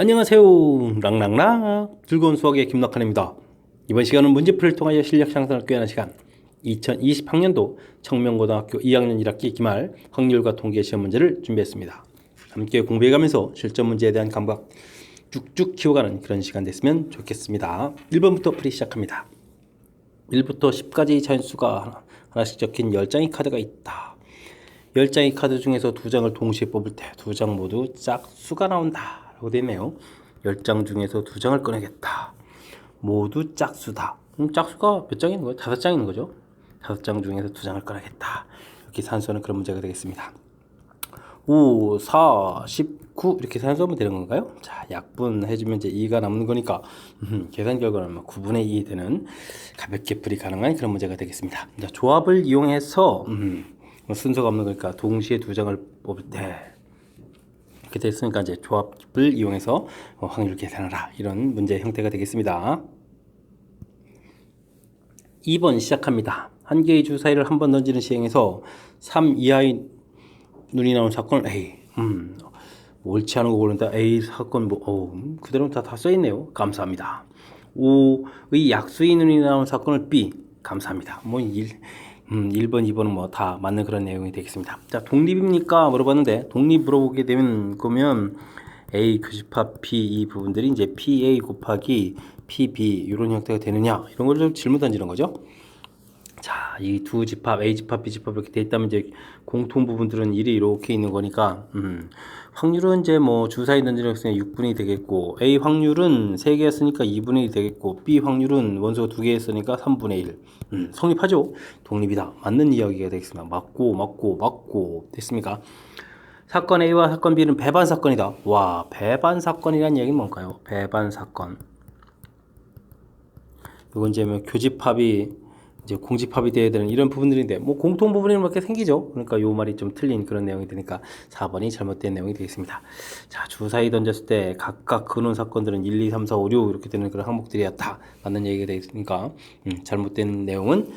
안녕하세요. 랑랑랑 즐거운 수학의 김낙한입니다. 이번 시간은 문제풀이를 통하여 실력 향상을 꾀하는 시간 2020학년도 청명고등학교 2학년 1학기 기말 확률과 통계 시험 문제를 준비했습니다. 함께 공부해가면서 실전 문제에 대한 감각 쭉쭉 키워가는 그런 시간 됐으면 좋겠습니다. 1번부터 풀이 시작합니다. 1부터 10까지 자연수가 하나씩 적힌 10장의 카드가 있다. 10장의 카드 중에서 2장을 동시에 뽑을 때 2장 모두 짝수가 나온다 라고 되어 있네요. 10장 중에서 2장을 꺼내겠다. 모두 짝수다. 그럼 짝수가 몇 장 있는 거예요? 5장 있는 거죠. 5장 중에서 2장을 꺼내겠다. 이렇게 산수하는 그런 문제가 되겠습니다. 5, 4, 19 이렇게 산수하면 되는 건가요? 자, 약분해주면 이제 2가 남는 거니까 계산 결과는 9분의 2 되는 가볍게 풀이 가능한 그런 문제가 되겠습니다. 자, 조합을 이용해서 순서가 없는 거니까 동시에 2장을 뽑을 때 이렇게 됐으니까 이제 조합을 이용해서 확률 계산하라 이런 문제 형태가 되겠습니다. 2번 시작합니다. 한 개의 주사위를 한 번 던지는 시행에서 3 이하의 눈이 나온 사건을 A 옳지 않은 거 고른다. A 사건 그대로 다 써있네요. 감사합니다. 5의 약수의 눈이 나온 사건을 B 감사합니다. 1번, 2번은 다 맞는 그런 내용이 되겠습니다. 자, 독립입니까? 물어봤는데, 독립 물어보게 되면, 그러면 A 교집합 B 이 부분들이 이제 PA 곱하기 PB 이런 형태가 되느냐? 이런 걸 좀 질문 던지는 거죠. 자, 이 두 집합, A 집합, B 집합 이렇게 돼 있다면 이제 공통 부분들은 일이 이렇게 있는 거니까, 확률은 이제 주사위 던지는 게 6분의 2 되겠고, A 확률은 3개였으니까 2분의 1 되겠고, B 확률은 원소가 2개였으니까 3분의 1. 성립하죠? 독립이다. 맞는 이야기가 되겠습니다. 맞고, 됐습니까? 사건 A와 사건 B는 배반 사건이다. 와, 배반 사건이라는 이야기는 뭔가요? 배반 사건. 이건 이제 교집합이 이제 공집합이 되어야 되는 이런 부분들인데 공통 부분이 이렇게 생기죠. 그러니까 요 말이 좀 틀린 그런 내용이 되니까 4번이 잘못된 내용이 되겠습니다. 자, 주사위 던졌을 때 각각 근원 사건들은 1, 2, 3, 4, 5, 6 이렇게 되는 그런 항목들이었다. 맞는 얘기가 되니까 잘못된 내용은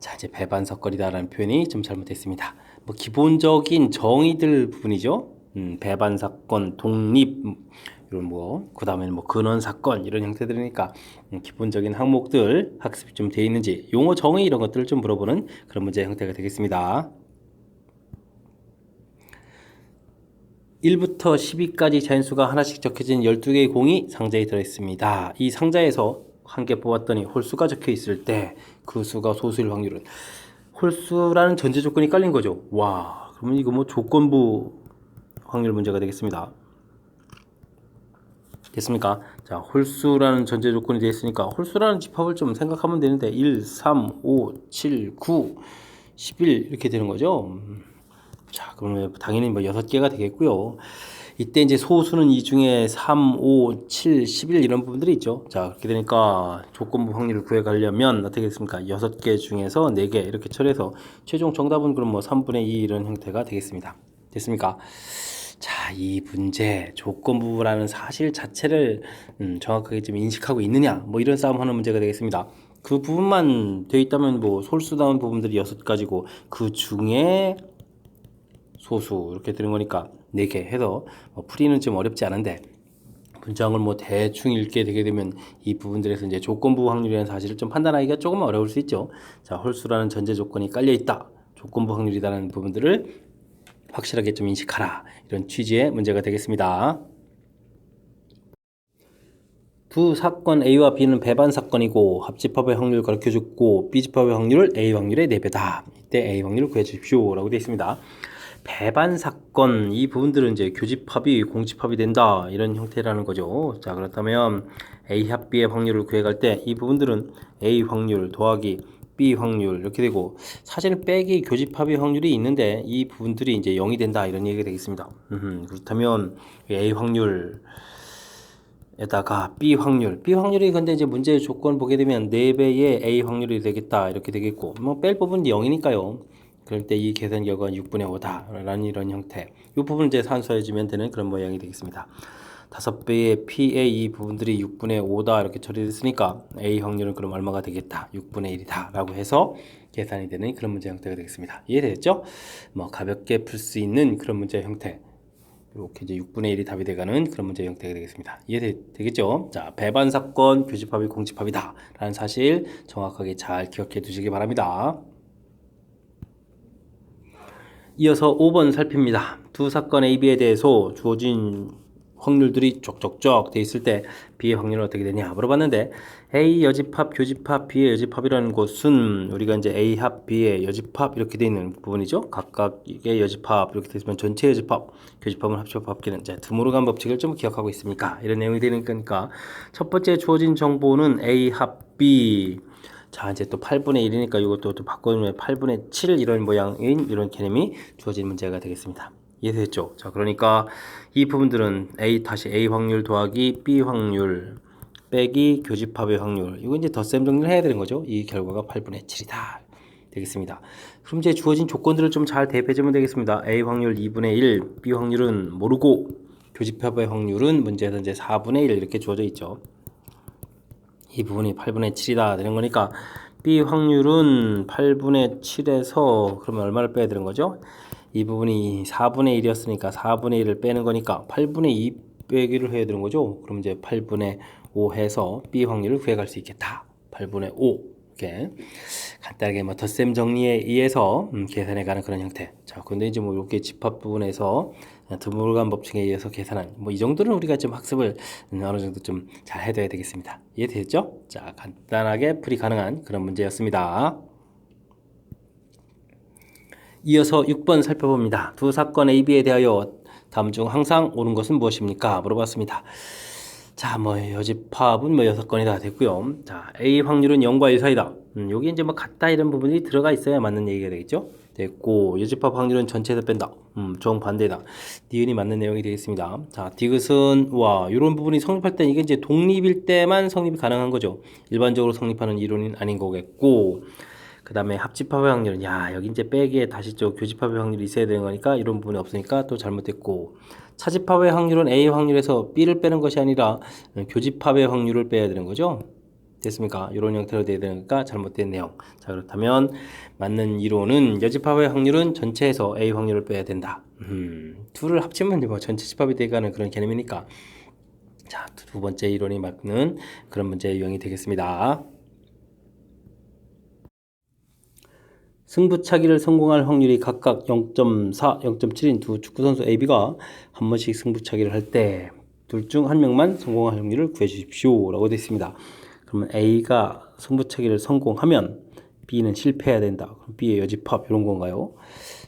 자, 이제 배반 사건이다라는 표현이 좀 잘못됐습니다. 기본적인 정의들 부분이죠. 배반 사건, 독립 이런 그 다음에는 근원 사건 이런 형태들이니까 기본적인 항목들 학습이 좀 돼 있는지 용어 정의 이런 것들을 좀 물어보는 그런 문제 형태가 되겠습니다. 1부터 12까지 자연수가 하나씩 적혀진 12개의 공이 상자에 들어있습니다. 이 상자에서 한 개 뽑았더니 홀수가 적혀 있을 때 그 수가 소수일 확률은 홀수라는 전제 조건이 깔린 거죠. 와, 그러면 이거 조건부 확률 문제가 되겠습니다. 됐습니까? 자, 홀수라는 전제 조건이 되어 있으니까 홀수라는 집합을 좀 생각하면 되는데 1, 3, 5, 7, 9, 11 이렇게 되는 거죠. 자, 그러면 당연히 6개가 되겠고요. 이때 이제 소수는 이 중에 3, 5, 7, 11 이런 부분들이 있죠. 자, 그렇게 되니까 조건부 확률을 구해가려면 어떻게 됐습니까? 6개 중에서 4개 이렇게 처리해서 최종 정답은 그럼 3분의 2 이런 형태가 되겠습니다. 됐습니까? 자, 이 문제 조건부라는 사실 자체를 정확하게 좀 인식하고 있느냐 이런 싸움하는 문제가 되겠습니다. 그 부분만 되어 있다면 솔수다운 부분들이 6가지고 그 중에 소수 이렇게 되는 거니까 4개 해서 풀이는 좀 어렵지 않은데 문장을 대충 읽게 되게 되면 이 부분들에서 이제 조건부 확률이라는 사실을 좀 판단하기가 조금 어려울 수 있죠. 자, 홀수라는 전제 조건이 깔려 있다. 조건부 확률이라는 부분들을 확실하게 좀 인식하라. 이런 취지의 문제가 되겠습니다. 두 사건 A와 B는 배반 사건이고 합집합의 확률을 가르쳐줬고 B집합의 확률을 A 확률의 4배다. 이때 A 확률을 구해주십시오. 라고 되어 있습니다. 배반 사건 이 부분들은 이제 교집합이 공집합이 된다 이런 형태라는 거죠. 자, 그렇다면 A 합 B의 확률을 구해갈 때 이 부분들은 A 확률 더하기 B 확률 이렇게 되고 사실 빼기 교집합의 확률이 있는데 이 부분들이 이제 0이 된다 이런 얘기가 되겠습니다. 그렇다면 A 확률 에다가 B 확률이 근데 이제 문제의 조건 보게 되면 4배의 A 확률이 되겠다 이렇게 되겠고 뺄 부분은 0이니까요. 그럴 때 이 계산 결과는 6분의 5다 라는 이런 형태 이 부분 이제 산수해주면 되는 그런 모양이 되겠습니다. 5배의 PA 이 부분들이 6분의 5다 이렇게 처리됐으니까 A 확률은 그럼 얼마가 되겠다 6분의 1이다 라고 해서 계산이 되는 그런 문제 형태가 되겠습니다. 이해되셨죠? 가볍게 풀 수 있는 그런 문제 형태 이렇게 이제 6분의 1이 답이 돼가는 그런 문제 형태가 되겠습니다. 이해되겠죠? 자, 배반 사건, 교집합이 공집합이다 라는 사실 정확하게 잘 기억해 두시기 바랍니다. 이어서 5번 살핍니다. 두 사건 A, B에 대해서 주어진 확률들이 쪽쪽쪽 돼 있을 때 B의 확률은 어떻게 되냐 물어봤는데, A 여집합, 교집합, B의 여집합이라는 것은 우리가 이제 A 합, B의 여집합 이렇게 돼 있는 부분이죠. 각각의 여집합 이렇게 돼 있으면 전체 여집합, 교집합은 합집합 합계는 이제 드모르간 법칙을 좀 기억하고 있습니까? 이런 내용이 되는 거니까 첫 번째 주어진 정보는 A 합, B. 자, 이제 또 8분의 1이니까 이것도 또 바꿔주면 8분의 7 이런 모양인 이런 개념이 주어진 문제가 되겠습니다. 이해됐죠? 자, 그러니까 이 부분들은 A 확률 더하기 B 확률 빼기 교집합의 확률, 이거 이제 덧셈 정리를 해야 되는 거죠. 이 결과가 8분의 7이다 되겠습니다. 그럼 이제 주어진 조건들을 좀 잘 대입해주면 되겠습니다. A 확률 2분의 1, B 확률은 모르고 교집합의 확률은 문제에서 이제 4분의 1 이렇게 주어져 있죠. 이 부분이 8분의 7이다 되는 거니까 B 확률은 8분의 7에서 그러면 얼마를 빼야 되는 거죠? 이 부분이 4분의 1이었으니까 4분의 1을 빼는 거니까 8분의 2 빼기를 해야 되는 거죠. 그럼 이제 8분의 5 해서 B 확률을 구해갈 수 있겠다. 8분의 5 이렇게 간단하게 뭐 덧셈 정리에 의해서 계산해가는 그런 형태. 자, 근데 이제 뭐 이렇게 집합 부분에서 드모르간 법칙에 의해서 계산한 뭐 이 정도는 우리가 좀 학습을 어느 정도 좀 잘 해둬야 되겠습니다. 이해되셨죠? 자, 간단하게 풀이 가능한 그런 문제였습니다. 이어서 6번 살펴봅니다. 두 사건 A, B에 대하여 다음 중 항상 옳은 것은 무엇입니까? 물어봤습니다. 자, 뭐 여집합은 뭐 6건이다 됐고요. 자, A 확률은 0과 1 사이다. 여기 이제 뭐 같다 이런 부분이 들어가 있어야 맞는 얘기가 되겠죠. 됐고, 여집합 확률은 전체에서 뺀다. 정반대다. 니은이 맞는 내용이 되겠습니다. 자, 디귿은 와 이런 부분이 성립할 때 이게 이제 독립일 때만 성립이 가능한 거죠. 일반적으로 성립하는 이론은 아닌 거겠고, 그 다음에 합집합의 확률은 여기 이제 빼기에 다시 또 교집합의 확률이 있어야 되는 거니까 이런 부분이 없으니까 또 잘못됐고, 차집합의 확률은 A 확률에서 B를 빼는 것이 아니라 교집합의 확률을 빼야 되는 거죠. 됐습니까? 이런 형태로 돼야 되니까 잘못된 내용. 자, 그렇다면 맞는 이론은 여집합의 확률은 전체에서 A 확률을 빼야 된다. 둘을 합치면 뭐 전체 집합이 되가는 그런 개념이니까. 자, 두 번째 이론이 맞는 그런 문제의 유형이 되겠습니다. 승부차기를 성공할 확률이 각각 0.4, 0.7인 두 축구선수 A, B가 한 번씩 승부차기를 할 때 둘 중 한 명만 성공할 확률을 구해 주십시오 라고 되어 있습니다. 그러면 A가 승부차기를 성공하면 B는 실패해야 된다. 그럼 B의 여집합 이런 건가요?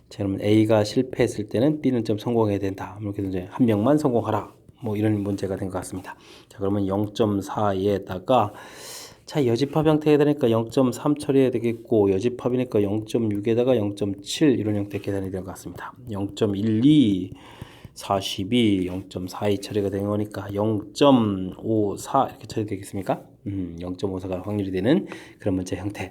자, 그러면 A가 실패했을 때는 B는 좀 성공해야 된다. 이렇게 이제 한 명만 성공하라. 뭐 이런 문제가 된 것 같습니다. 자, 그러면 0.4에다가 자, 여집합 형태가 되니까 0.3 처리해야 되겠고, 여집합이니까 0.6에다가 0.7 이런 형태 계산이 될 것 같습니다. 0.12, 42, 0.42 처리가 되는 거니까 0.54 이렇게 처리되겠습니까? 0.54가 확률이 되는 그런 문제 형태.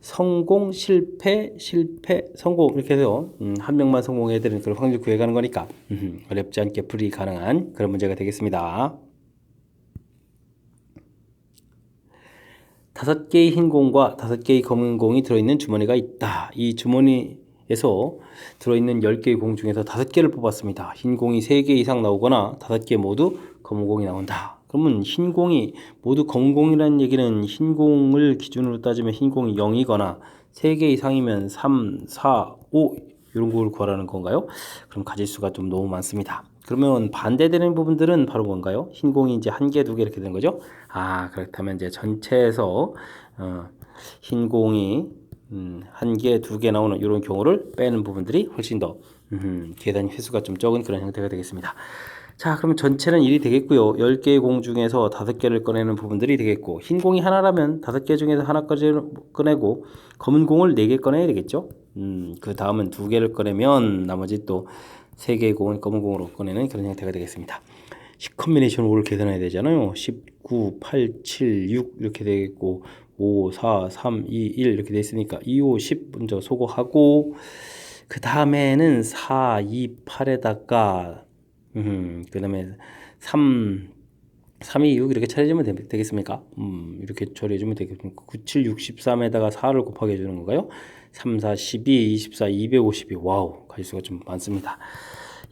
성공, 실패, 실패, 성공 이렇게 해서 한 명만 성공해야 되는 그런 확률 구해가는 거니까 어렵지 않게 풀이 가능한 그런 문제가 되겠습니다. 5개의 흰 공과 5개의 검은 공이 들어있는 주머니가 있다. 이 주머니에서 들어있는 10개의 공 중에서 5개를 뽑았습니다. 흰 공이 3개 이상 나오거나 5개 모두 검은 공이 나온다. 그러면 흰 공이 모두 검은 공이라는 얘기는 흰 공을 기준으로 따지면 흰 공이 0이거나 3개 이상이면 3, 4, 5 이런 걸 구하라는 건가요? 그럼 가지수가 좀 너무 많습니다. 그러면 반대되는 부분들은 바로 뭔가요? 흰 공이 이제 1개, 2개 이렇게 되는 거죠? 그렇다면 이제 전체에서 흰 공이 1개, 2개 나오는 이런 경우를 빼는 부분들이 훨씬 더 계산 횟수가 좀 적은 그런 형태가 되겠습니다. 자, 그러면 전체는 1이 되겠고요. 10개의 공 중에서 5개를 꺼내는 부분들이 되겠고, 흰 공이 하나라면 5개 중에서 하나까지 꺼내고, 검은 공을 4개 꺼내야 되겠죠? 그 다음은 2개를 꺼내면 나머지 또 3개의 공을 검은 공으로 꺼내는 그런 형태가 되겠습니다. 10 컨비네이션 5를 계산해야 되잖아요. 19, 8, 7, 6 이렇게 되겠고, 5, 4, 3, 2, 1 이렇게 돼 있으니까 2, 5, 10 먼저 소거하고, 그 다음에는 4, 2, 8에다가 그 다음에 3, 2, 6 이렇게 처리해주면 되겠습니까? 이렇게 처리해주면 되겠습니까? 9, 7, 63에다가 4를 곱하게 해주는 건가요? 3, 4, 12, 24, 252. 와우, 가지수가 좀 많습니다.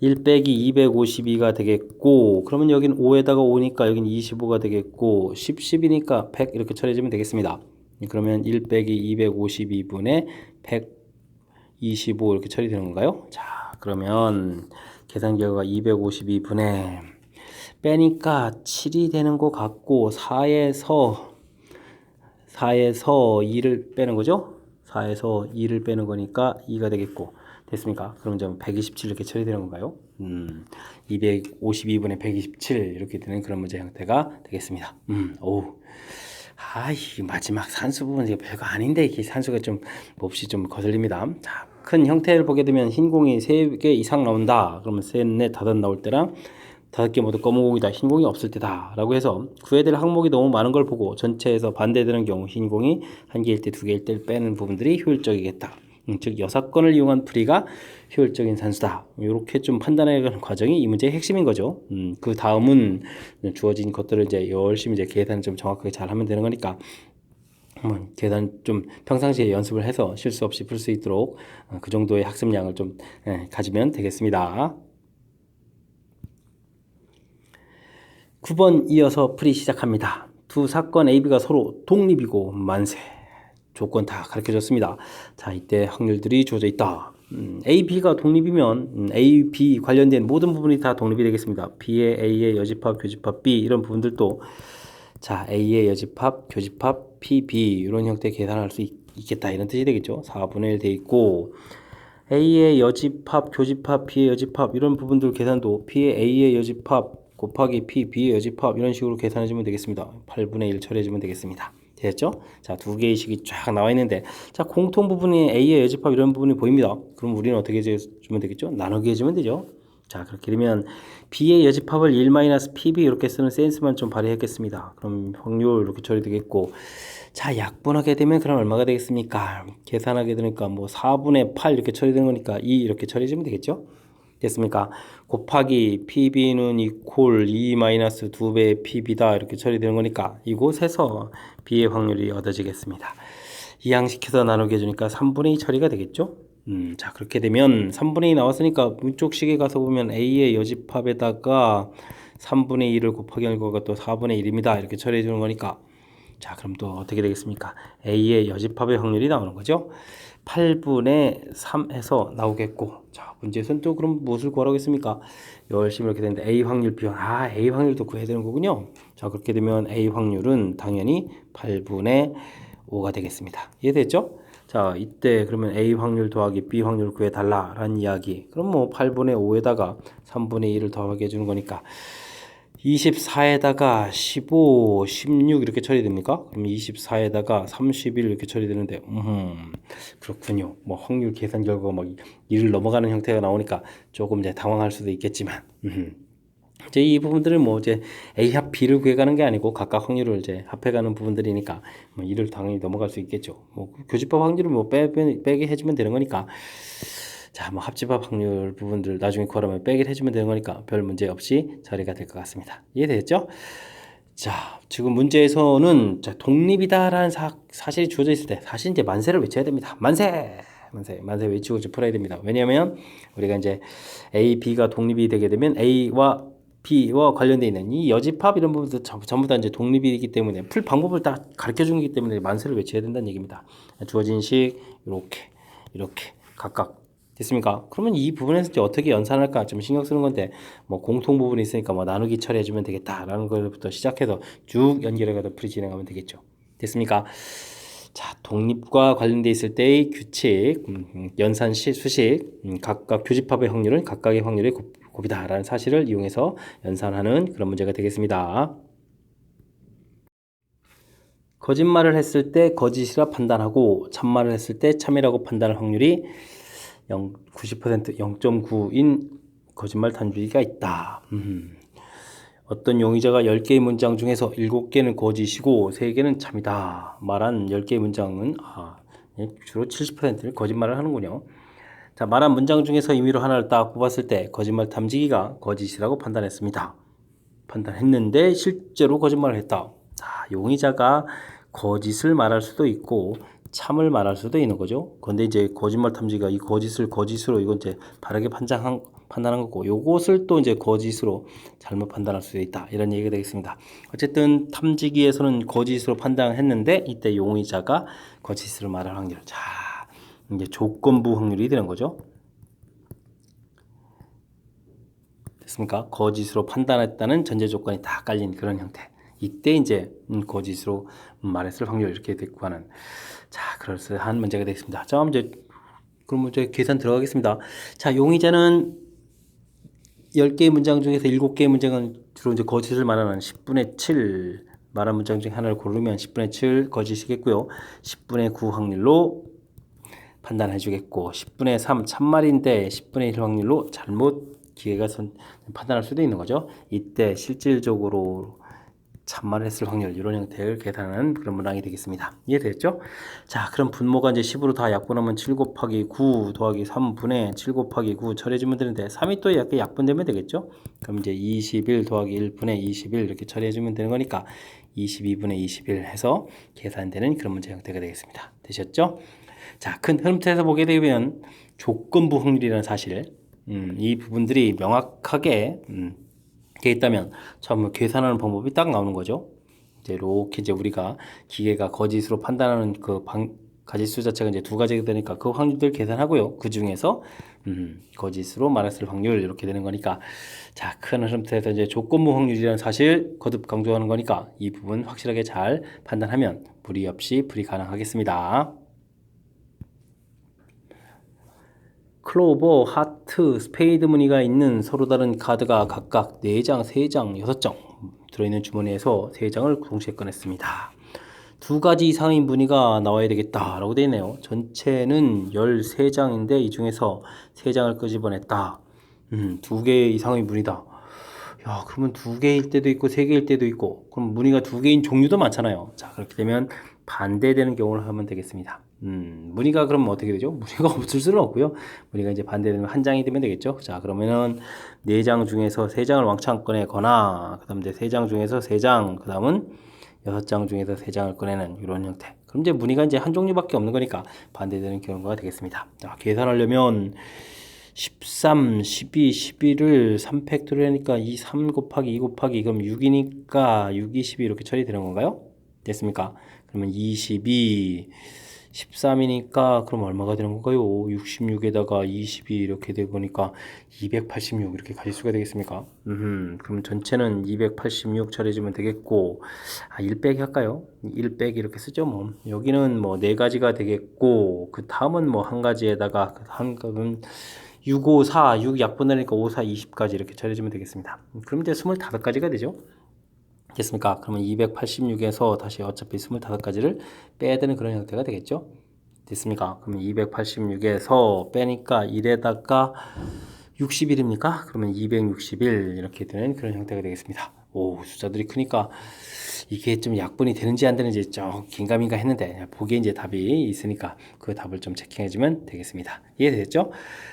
1 빼기 252가 되겠고, 그러면 여긴 5에다가 5니까 여긴 25가 되겠고, 10이니까 100 이렇게 처리해주면 되겠습니다. 그러면 1 빼기 252분의 125 이렇게 처리되는 건가요? 자, 그러면 계산 결과 252분의 빼니까 7이 되는 것 같고, 4에서 2를 빼는 거죠? 4에서 2를 빼는 거니까 2가 되겠고, 됐습니까? 그럼 좀 127 이렇게 처리되는 건가요? 252분의 127 이렇게 되는 그런 문제 형태가 되겠습니다. 오. 이 마지막 산수 부분 이게 별거 아닌데 이게 산수가 좀 몹시 좀 거슬립니다. 자, 큰 형태를 보게 되면 흰 공이 3개 이상 나온다. 그러면 3, 4, 5 나올 때랑 5개 모두 검은 공이다. 흰 공이 없을 때다. 라고 해서 구해야 될 항목이 너무 많은 걸 보고 전체에서 반대되는 경우 흰 공이 1개일 때 2개일 때 빼는 부분들이 효율적이겠다. 즉 여사건을 이용한 풀이가 효율적인 산수다. 이렇게 좀 판단해가는 과정이 이 문제의 핵심인 거죠. 그 다음은 주어진 것들을 이제 열심히 이제 계산 좀 정확하게 잘 하면 되는 거니까 계산 좀 평상시에 연습을 해서 실수 없이 풀 수 있도록 그 정도의 학습량을 좀 가지면 되겠습니다. 9번 이어서 풀이 시작합니다. 두 사건 AB가 서로 독립이고 만세. 조건 다 가르쳐줬습니다. 자, 이때 확률들이 주어져 있다. A, B가 독립이면 A, B 관련된 모든 부분이 다 독립이 되겠습니다. B의 A의 여집합, 교집합 B 이런 부분들도 자, A의 여집합, 교집합, P, B 이런 형태 계산할 수 있겠다 이런 뜻이 되겠죠. 4분의 1 돼 있고 A의 여집합, 교집합, B의 여집합 이런 부분들 계산도 P의 A의 여집합 곱하기 P, B의 여집합 이런 식으로 계산해주면 되겠습니다. 8분의 1 처리해주면 되겠습니다. 됐죠? 자, 두 개의 식이 쫙 나와 있는데 자, 공통 부분이 A의 여집합 이런 부분이 보입니다. 그럼 우리는 어떻게 해주면 되겠죠? 나누기 해주면 되죠. 자, 그렇게 되면 B의 여집합을 1-PB 이렇게 쓰는 센스만 좀 발휘했겠습니다. 그럼 확률 이렇게 처리되겠고 자, 약분하게 되면 그럼 얼마가 되겠습니까? 계산하게 되니까 뭐 4분의 8 이렇게 처리되는 거니까 2 이렇게 처리해주면 되겠죠? 됐습니까? 곱하기 PB는 이퀄 2-2배의 PB다 이렇게 처리되는 거니까 이곳에서 B의 확률이 얻어지겠습니다. 이항시켜서 나누게 해주니까 3분의 2 처리가 되겠죠? 자, 그렇게 되면 3분의 2 나왔으니까 문쪽 식에 가서 보면 A의 여집합에다가 3분의 2를 곱하기 한 거가 또 4분의 1입니다. 이렇게 처리해 주는 거니까 자, 그럼 또 어떻게 되겠습니까? A의 여집합의 확률이 나오는 거죠. 8분의 3 해서 나오겠고 자, 문제에서는 또 그럼 무엇을 구하라고 했습니까? 열심히 이렇게 되는데 A 확률, B 확률, A 확률도 구해야 되는 거군요. 자, 그렇게 되면 A 확률은 당연히 8분의 5가 되겠습니다. 이해됐죠? 자, 이때 그러면 A 확률 더하기 B 확률 구해달라 라는 이야기. 그럼 뭐 8분의 5에다가 3분의 2를 더하게 해주는 거니까 24에다가 15, 16 이렇게 처리됩니까? 그럼 24에다가 31 이렇게 처리되는데 그렇군요. 뭐 확률 계산 결과가 막 1을 넘어가는 형태가 나오니까 조금 이제 당황할 수도 있겠지만 이제 이 부분들은 뭐 이제 A 합 B를 구해가는 게 아니고 각각 확률을 이제 합해가는 부분들이니까 뭐 1을 당연히 넘어갈 수 있겠죠. 뭐 교집합 확률을 뭐 빼게 해주면 되는 거니까 자, 뭐 합집합 확률 부분들 나중에 구하려면 빼기를 해주면 되는 거니까 별 문제 없이 처리가 될 것 같습니다. 이해되셨죠? 자, 지금 문제에서는 자, 독립이다라는 사실이 주어져 있을 때 사실 이제 만세를 외쳐야 됩니다. 만세! 만세 외치고 이제 풀어야 됩니다. 왜냐하면 우리가 이제 A, B가 독립이 되게 되면 A와 B와 관련되어 있는 이 여집합 이런 부분도 전부 다 이제 독립이기 때문에 풀 방법을 다 가르쳐 주기 때문에 만세를 외쳐야 된다는 얘기입니다. 주어진 식 이렇게 각각 됐습니까? 그러면 이 부분에서 이제 어떻게 연산할까 좀 신경 쓰는 건데 뭐 공통 부분이 있으니까 뭐 나누기 처리해주면 되겠다라는 것부터 시작해서 쭉 연결해가도 풀이 진행하면 되겠죠. 됐습니까? 자, 독립과 관련돼 있을 때의 규칙, 연산식, 수식, 각각 교집합의 확률은 각각의 확률의 곱이다라는 사실을 이용해서 연산하는 그런 문제가 되겠습니다. 거짓말을 했을 때 거짓이라 판단하고 참말을 했을 때 참이라고 판단할 확률이 90% 0.9인 거짓말 단주기가 있다. 어떤 용의자가 10개의 문장 중에서 7개는 거짓이고 3개는 참이다. 말한 10개의 문장은 주로 70%를 거짓말을 하는군요. 자, 말한 문장 중에서 임의로 하나를 딱 뽑았을 때 거짓말 탐지기가 거짓이라고 판단했습니다. 판단했는데 실제로 거짓말을 했다. 자, 용의자가 거짓을 말할 수도 있고 참을 말할 수도 있는 거죠. 근데 이제 거짓말 탐지기가 이 거짓을 거짓으로 이건 이제 바르게 판단한 거고, 요것을 또 이제 거짓으로 잘못 판단할 수도 있다, 이런 얘기가 되겠습니다. 어쨌든 탐지기에서는 거짓으로 판단했는데 이때 용의자가 거짓으로 말할 확률. 자, 이제 조건부 확률이 되는 거죠. 됐습니까? 거짓으로 판단했다는 전제 조건이 다 깔린 그런 형태. 이때 이제 거짓으로 말했을 확률 이렇게 구하는, 자, 그럴싸한 문제가 되겠습니다. 자, 이제 그럼 이제 계산 들어가겠습니다. 자, 용의자는 10개의 문장 중에서 7개의 문장은 주로 이제 거짓을 말하는 10분의 7 말한 문장 중에 하나를 고르면 10분의 7 거짓이겠고요. 10분의 9 확률로 판단해 주겠고, 10분의 3 참말인데 10분의 1 확률로 잘못 기회가 판단할 수도 있는 거죠. 이때 실질적으로 참말을 했을 확률, 이런 형태를 계산하는 그런 문항이 되겠습니다. 이해됐죠? 자, 그럼 분모가 이제 10으로 다 약분하면 7 곱하기 9 더하기 3분의 7 곱하기 9 처리해주면 되는데, 3이 또 약간 약분되면 되겠죠? 그럼 이제 21 더하기 1분의 21 이렇게 처리해주면 되는 거니까 22분의 21 해서 계산되는 그런 문제 형태가 되겠습니다. 되셨죠? 자, 큰 흐름틀에서 보게 되면 조건부 확률이라는 사실, 이 부분들이 명확하게 돼 있다면 처음 계산하는 방법이 딱 나오는 거죠. 이제 이렇게 이제 우리가 기계가 거짓으로 판단하는 그 가짓수 자체가 이제 두 가지가 되니까 그 확률들 계산하고요. 그 중에서 거짓으로 말했을 확률 이렇게 되는 거니까, 자, 큰 흐름틀에서 이제 조건부 확률이라는 사실 거듭 강조하는 거니까 이 부분 확실하게 잘 판단하면 무리 없이 풀이 가능하겠습니다. 클로버, 하트, 스페이드 무늬가 있는 서로 다른 카드가 각각 4장, 3장, 6장 들어있는 주머니에서 3장을 동시에 꺼냈습니다. 2가지 이상의 무늬가 나와야 되겠다라고 되어 있네요. 전체는 13장인데 이 중에서 3장을 끄집어냈다. 2개 이상의 무늬다. 야, 그러면 2개일 때도 있고 3개일 때도 있고, 그럼 무늬가 2개인 종류도 많잖아요. 자, 그렇게 되면 반대되는 경우를 하면 되겠습니다. 무늬가 그럼 어떻게 되죠? 무늬가 없을 수는 없고요. 무늬가 이제 반대되면 한 장이 되면 되겠죠. 자, 그러면은 4장 중에서 3장을 왕창 꺼내거나, 그 다음 이제 3장 중에서 3장, 그 다음은 6장 중에서 3장을 꺼내는 이런 형태. 그럼 이제 무늬가 이제 한 종류밖에 없는 거니까 반대되는 경우가 되겠습니다. 자, 계산하려면 13, 12, 11을 3팩토리하니까 2, 3 곱하기 2 곱하기 그럼 6이니까 6, 2, 12 이렇게 처리되는 건가요? 됐습니까? 그러면 22, 13이니까 그럼 얼마가 되는 건가요? 66에다가 22 이렇게 되고 보니까 286 이렇게 가질 수가 되겠습니까? 그럼 전체는 286 처리해주면 되겠고, 1 빼기 할까요? 1 빼기 이렇게 쓰죠. 뭐 여기는 뭐 4가지가 되겠고, 그 다음은 뭐 한 가지에다가 한 값은 6, 5, 4, 6 약분하니까 5, 4, 20까지 이렇게 처리해주면 되겠습니다. 그럼 이제 25가지가 되죠. 됐습니까? 그러면 286에서 다시 어차피 25가지를 빼야 되는 그런 형태가 되겠죠? 됐습니까? 그러면 286에서 빼니까 1에다가 60일입니까? 그러면 261 이렇게 되는 그런 형태가 되겠습니다. 오, 숫자들이 크니까 이게 좀 약분이 되는지 안 되는지 좀 긴가민가 했는데, 보기에 이제 답이 있으니까 그 답을 좀 체킹해주면 되겠습니다. 이해되셨죠?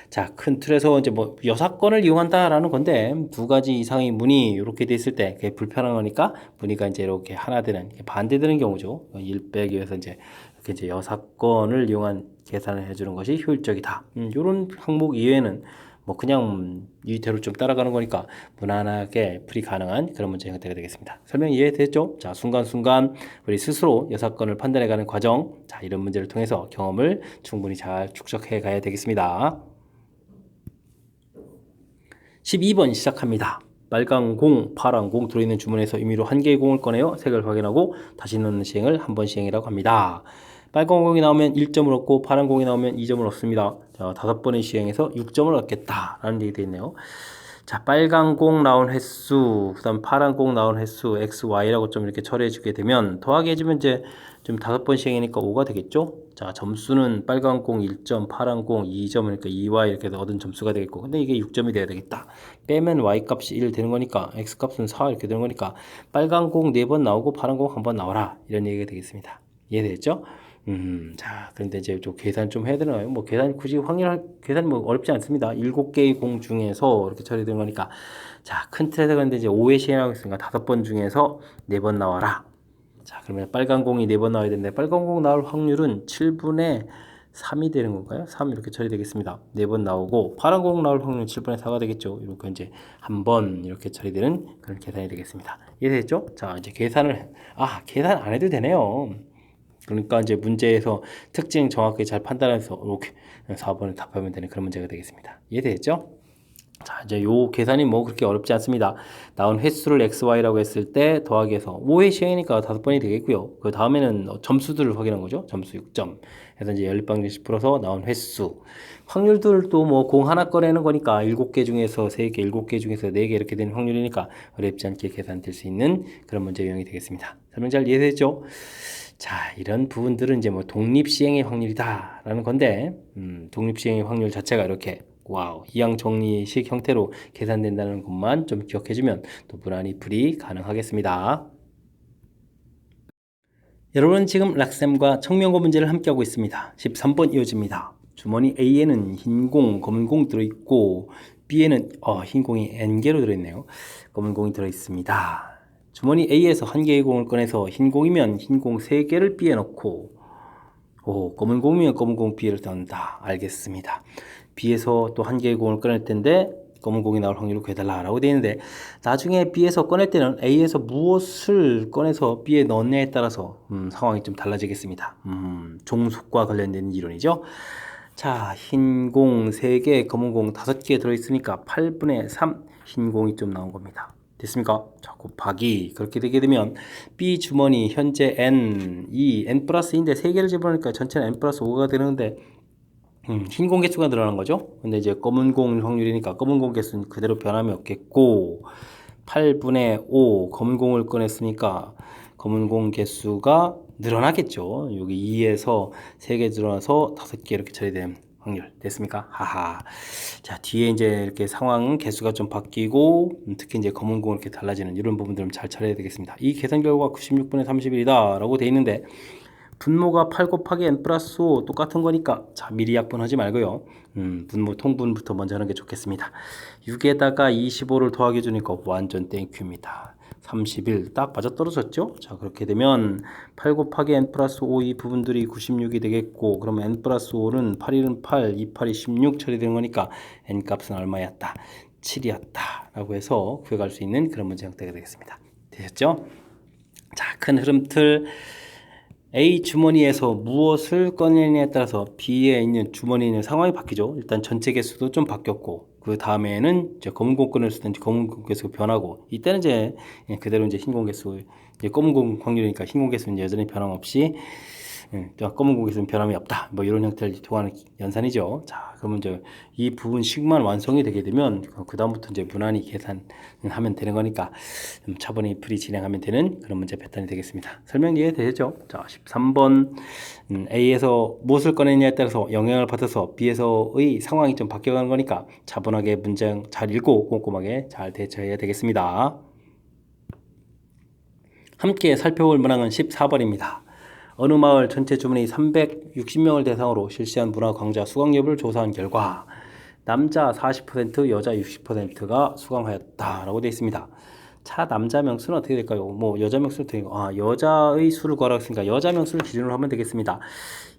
자, 큰 틀에서 이제 뭐 여사건을 이용한다라는 건데, 2가지 이상의 무늬 이렇게 돼 있을 때 그게 불편한 거니까 무늬가 이제 이렇게 하나 되는, 반대되는 경우죠. 1 빼기 위해서 이제 이렇게 이제 여사건을 이용한 계산을 해주는 것이 효율적이다. 이런 항목 이외에는 뭐 그냥 이대로 좀 따라가는 거니까 무난하게 풀이 가능한 그런 문제 형태가 되겠습니다. 설명 이해됐죠? 자, 순간순간 우리 스스로 여사건을 판단해가는 과정, 자, 이런 문제를 통해서 경험을 충분히 잘 축적해 가야 되겠습니다. 12번 시작합니다. 빨간 공, 파란 공 들어있는 주문에서 임의로 한 개의 공을 꺼내어 색을 확인하고 다시 넣는 시행을 한 번 시행이라고 합니다. 빨간 공이 나오면 1점을 얻고 파란 공이 나오면 2점을 얻습니다. 자, 5번의 시행에서 6점을 얻겠다라는 얘기 되어 있네요. 자, 빨간 공 나온 횟수, 그 다음 파란 공 나온 횟수, x, y라고 좀 이렇게 처리해 주게 되면 더하기 해주면 이제 좀 5번 시행이니까 5가 되겠죠? 자, 점수는 빨간 공 1점, 파란 공 2점, 그러니까 2y 이렇게 얻은 점수가 되겠고, 근데 이게 6점이 돼야 되겠다. 빼면 y 값이 1 되는 거니까, x 값은 4 이렇게 되는 거니까, 빨간 공 4번 나오고 파란 공 1번 나와라. 이런 얘기가 되겠습니다. 이해되겠죠? 자, 그런데 이제 좀 계산 좀 해야 되나요? 뭐 계산 굳이 계산 뭐 어렵지 않습니다. 7개의 공 중에서 이렇게 처리되는 거니까. 자, 큰 틀에서 근데 이제 5회 시행하고 있으니까 5번 중에서 4번 나와라. 자, 그러면 빨간 공이 4번 나와야 되는데, 빨간 공 나올 확률은 7분의 3이 되는 건가요? 3 이렇게 처리되겠습니다. 4번 나오고 파란 공 나올 확률은 7분의 4가 되겠죠. 이렇게 이제 한 번 이렇게 처리되는 그런 계산이 되겠습니다. 이해됐죠? 자, 이제 계산 안 해도 되네요. 그러니까 이제 문제에서 특징 정확하게 잘 판단해서 이렇게 4번을 답하면 되는 그런 문제가 되겠습니다. 이해되겠죠? 자, 이제 요 계산이 뭐 그렇게 어렵지 않습니다. 나온 횟수를 xy라고 했을 때 더하기해서 5회 시행이니까 5번이 되겠고요. 그 다음에는 점수들을 확인한 거죠. 점수 6점. 그래서 이제 연립방정식 풀어서 나온 횟수. 확률들도 뭐 공 하나 꺼내는 거니까 7개 중에서 3개, 7개 중에서 4개 이렇게 되는 확률이니까 어렵지 않게 계산될 수 있는 그런 문제 유형이 되겠습니다. 설명 잘 이해됐죠? 자, 이런 부분들은 이제 뭐 독립시행의 확률이다라는 건데, 독립시행의 확률 자체가 이렇게 이항 정리식 형태로 계산된다는 것만 좀 기억해주면 또 무난히 풀이 가능하겠습니다. 여러분은 지금 락쌤과 청명고 문제를 함께하고 있습니다. 13번 이어집니다. 주머니 A에는 흰 공, 검은 공 들어있고 B에는 흰 공이 N개로 들어있네요. 검은 공이 들어있습니다. 주머니 A에서 한 개의 공을 꺼내서 흰 공이면 흰 공 3개를 B에 넣고 검은 공이면 검은 공 B를 넣는다. 알겠습니다. B에서 또 한 개의 공을 꺼낼 텐데 검은 공이 나올 확률을 구해달라고 되어 있는데 나중에 B에서 꺼낼 때는 A에서 무엇을 꺼내서 B에 넣느냐에 따라서 상황이 좀 달라지겠습니다. 종속과 관련된 이론이죠. 자, 흰 공 3개, 검은 공 5개 들어있으니까 8분의 3 흰 공이 좀 나온 겁니다. 됐습니까? 자, 곱하기 그렇게 되게 되면 B 주머니 현재 N, N 플러스 2인데 3개를 집어넣으니까 전체는 N 플러스 5가 되는데 흰 공 개수가 늘어난 거죠. 근데 이제 검은 공 확률이니까 검은 공 개수는 그대로 변함이 없겠고 8분의 5 검은 공을 꺼냈으니까 검은 공 개수가 늘어나겠죠. 여기 2에서 3개 늘어나서 5개 이렇게 처리된 확률 됐습니까? 하하. 자, 뒤에 이제 이렇게 상황 개수가 좀 바뀌고 특히 이제 검은 공 이렇게 달라지는 이런 부분들은 잘 처리해야 되겠습니다. 이 계산 결과가 96분의 31이다 라고 돼 있는데 분모가 8 곱하기 n 플러스 5 똑같은 거니까 자 미리 약분하지 말고요. 분모 통분부터 먼저 하는 게 좋겠습니다. 6에다가 25를 더하게 주니까 완전 땡큐입니다. 31 딱 맞아떨어졌죠? 자 그렇게 되면 8 곱하기 n 플러스 5 이 부분들이 96이 되겠고 그러면 n 플러스 5는 8일은 8, 2, 8이 16 처리되는 거니까 n 값은 얼마였다? 7이었다 라고 해서 구해갈 수 있는 그런 문제 형태가 되겠습니다. 되셨죠? 자, 큰 흐름틀 A 주머니에서 무엇을 꺼내느냐에 따라서 B에 있는 주머니에 있는 상황이 바뀌죠. 일단 전체 개수도 좀 바뀌었고 그 다음에는 이제 검은 공 꺼낼 수 있는 검은 공 개수가 변하고 이때는 이제 그대로 이제 흰 공 개수 이제 검은 공 확률이니까 흰 공 개수는 여전히 변함없이 검은 공 개수는 변함이 없다. 뭐 이런 형태를 통하는 연산이죠. 자, 그러면 이제 이 부분식만 완성이 되게 되면 그 다음부터 이제 무난히 계산하면 되는 거니까 차분히 풀이 진행하면 되는 그런 문제 패턴이 되겠습니다. 설명 이해되죠? 자, 13번 A에서 무엇을 꺼내냐에 따라서 영향을 받아서 B에서의 상황이 좀 바뀌어가는 거니까 차분하게 문장 잘 읽고 꼼꼼하게 잘 대처해야 되겠습니다. 함께 살펴볼 문항은 14번입니다. 어느 마을 전체 주민이 360명을 대상으로 실시한 문화 강좌 수강 여부를 조사한 결과 남자 40%, 여자 60%가 수강하였다라고 되어 있습니다. 차 남자 명수는 어떻게 될까요? 뭐 여자 명수는 어떻게 될까요? 여자의 수를 구하라고 했으니까 여자 명수를 기준으로 하면 되겠습니다.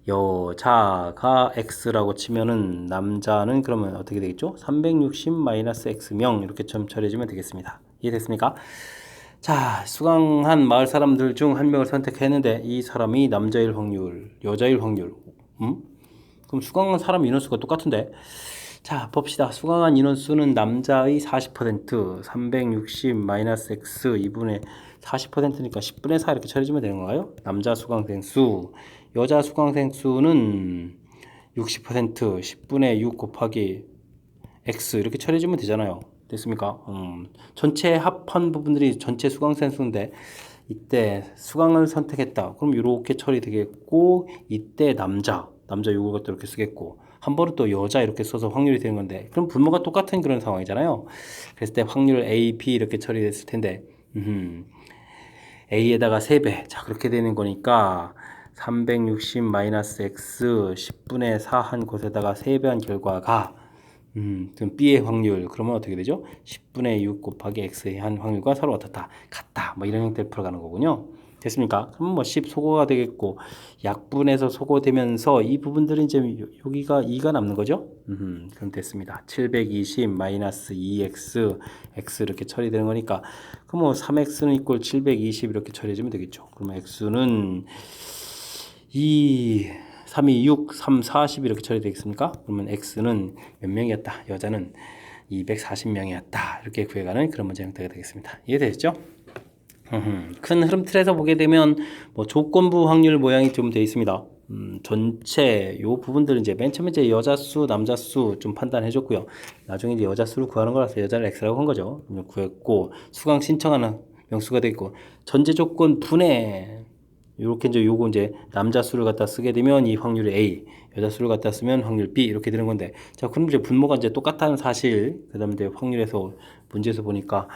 여자가 x라고 치면은 남자는 그러면 어떻게 되겠죠? 360-x명 이렇게 점 처리해주면 되겠습니다. 이해됐습니까? 자, 수강한 마을 사람들 중 한 명을 선택했는데 이 사람이 남자일 확률, 여자일 확률. 그럼 수강한 사람 인원수가 똑같은데. 자, 봅시다. 수강한 인원수는 남자의 40%, 360-x 2분의 40%니까 10분의 4 이렇게 처리해주면 되는 건가요? 남자 수강생 수, 여자 수강생 수는 60%, 10분의 6 곱하기 x 이렇게 처리해주면 되잖아요. 됐습니까? 전체 합한 부분들이 전체 수강생 수인데 이때 수강을 선택했다. 그럼 이렇게 처리되겠고 이때 남자 요걸 갖다 이렇게 쓰겠고 한 번은 또 여자 이렇게 써서 확률이 되는 건데 그럼 분모가 똑같은 그런 상황이잖아요. 그랬을 때 확률 A, B 이렇게 처리됐을 텐데 A에다가 3배 자 그렇게 되는 거니까 360-x 10분의 4 한 곳에다가 3배한 결과가 그럼 B의 확률 그러면 어떻게 되죠? 10분의 6 곱하기 X의 한 확률과 서로 어떻다? 같다. 뭐 이런 형태를 풀어가는 거군요. 됐습니까? 그럼 뭐 10 소거가 되겠고, 약분해서 소거되면서 이 부분들은 이제 여기가 2가 남는 거죠? 그럼 됐습니다. 720 마이너스 2x, x 이렇게 처리되는 거니까, 그럼 뭐 3x는 이꼴 720 이렇게 처리해주면 되겠죠. 그러면 x는 2, 3이 6, 3, 40 이렇게 처리되겠습니까? 그러면 x는 몇 명이었다? 여자는 240명이었다. 이렇게 구해가는 그런 문제 형태가 되겠습니다. 이해되셨죠? 큰 흐름 틀에서 보게 되면 뭐 조건부 확률 모양이 좀 되어 있습니다. 전체 요 부분들은 이제 맨 처음에 이제 여자 수, 남자 수 좀 판단해 줬고요. 나중에 이제 여자 수를 구하는 거라서 여자를 x라고 한 거죠. 구했고 수강 신청하는 명수가 되고 전제 조건 분해 이렇게 이제 요거 이제 남자 수를 갖다 쓰게 되면 이 확률이 A, 여자 수를 갖다 쓰면 확률 B 이렇게 되는 건데 자 그럼 이제 분모가 이제 똑같다는 사실 그다음에 이제 확률에서 문제에서 보니까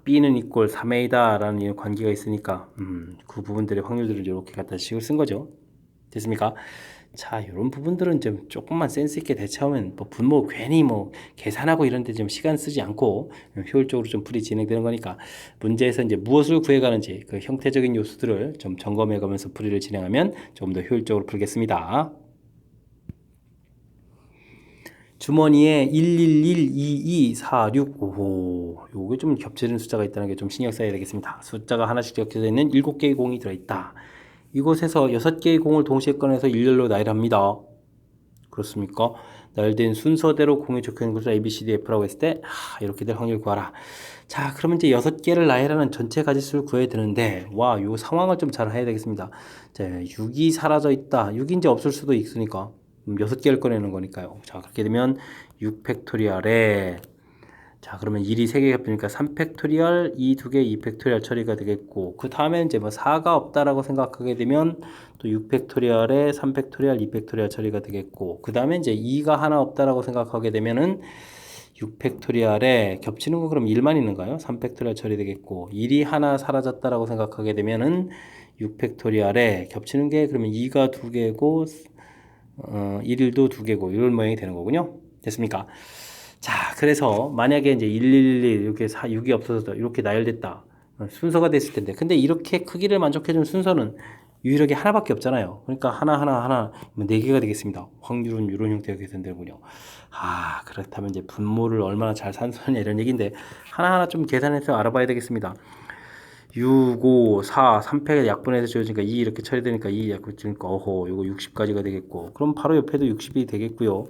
B는 이꼴 3A다 라는 이런 관계가 있으니까 그 부분들의 확률들을 이렇게 갖다 식을 쓴 거죠. 됐습니까? 자, 이런 부분들은 좀 조금만 센스 있게 대처하면 뭐 분모 괜히 뭐 계산하고 이런 데 좀 시간 쓰지 않고 효율적으로 좀 풀이 진행되는 거니까 문제에서 이제 무엇을 구해가는지 그 형태적인 요소들을 좀 점검해 가면서 풀이를 진행하면 좀 더 효율적으로 풀겠습니다. 주머니에 1112246 요게 좀 겹쳐지는 숫자가 있다는 게 좀 신경 써야 되겠습니다. 숫자가 하나씩 겹쳐져 있는 7개의 공이 들어있다. 이곳에서 6개의 공을 동시에 꺼내서 일렬로 나열합니다. 그렇습니까? 나열된 순서대로 공에 적혀있는 것을 A, B, C, D, F라고 했을 때 이렇게 될 확률을 구하라. 자, 그러면 이제 6개를 나열하는 전체 가지수를 구해야 되는데 요 상황을 좀 잘 해야 되겠습니다. 자, 6이 사라져 있다. 6이 이제 없을 수도 있으니까 6개를 꺼내는 거니까요. 자, 그렇게 되면 6팩토리얼에 자, 그러면 1이 3개 겹치니까 3팩토리얼, 2 2개, 2팩토리얼 처리가 되겠고 그 다음에 이제 뭐 4가 없다라고 생각하게 되면 또 6팩토리얼에 3팩토리얼, 2팩토리얼 처리가 되겠고 그 다음에 이제 2가 하나 없다라고 생각하게 되면은 6팩토리얼에 겹치는 거 그럼 1만 있는가요? 3팩토리얼 처리되겠고 1이 하나 사라졌다라고 생각하게 되면은 6팩토리얼에 겹치는 게 그러면 2가 2개고 1도 2개고 이런 모양이 되는 거군요. 됐습니까? 자, 그래서 만약에 이제 111 이렇게 6이 없어서 이렇게 나열됐다. 순서가 됐을 텐데. 근데 이렇게 크기를 만족해주는 순서는 유일하게 하나밖에 없잖아요. 그러니까 하나, 4개가 되겠습니다. 확률은 이런 형태가 계산되는군요. 그렇다면 이제 분모를 얼마나 잘 산수하냐 이런 얘기인데 하나하나 좀 계산해서 알아봐야 되겠습니다. 6, 5, 4, 3팩을 약분해서 지워지니까 2 이렇게 처리되니까 2 약분 지우니까 요거 60까지가 되겠고 그럼 바로 옆에도 60이 되겠고요.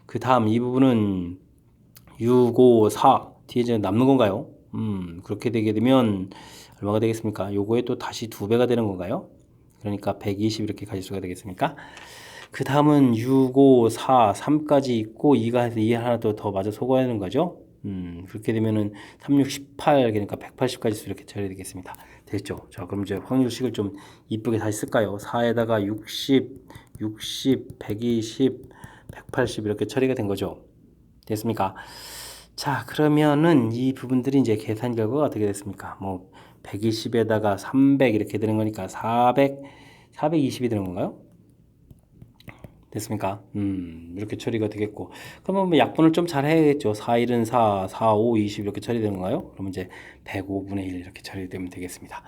그 다음 이 부분은 6, 5, 4 뒤에 이제 남는 건가요? 그렇게 되게 되면 얼마가 되겠습니까? 요거에 또 다시 2배가 되는 건가요? 그러니까 120 이렇게 가지수가 되겠습니까? 그 다음은 6, 5, 4, 3까지 있고 2가 해서 2 하나 더 맞아 소거하는 거죠? 그렇게 되면은 3, 6, 18 그러니까 180까지 이렇게 처리되겠습니다. 됐죠? 자, 그럼 이제 확률식을 좀 이쁘게 다시 쓸까요? 4에다가 60, 120, 180 이렇게 처리가 된 거죠. 됐습니까? 자, 그러면은 이 부분들이 이제 계산 결과가 어떻게 됐습니까? 뭐 120에다가 300 이렇게 되는 거니까 420이 되는 건가요? 됐습니까? 이렇게 처리가 되겠고 그러면 뭐 약분을 좀 잘 해야겠죠. 4, 1은 4, 4, 5, 20 이렇게 처리되는 건가요? 그러면 이제 105분의 1 이렇게 처리되면 되겠습니다.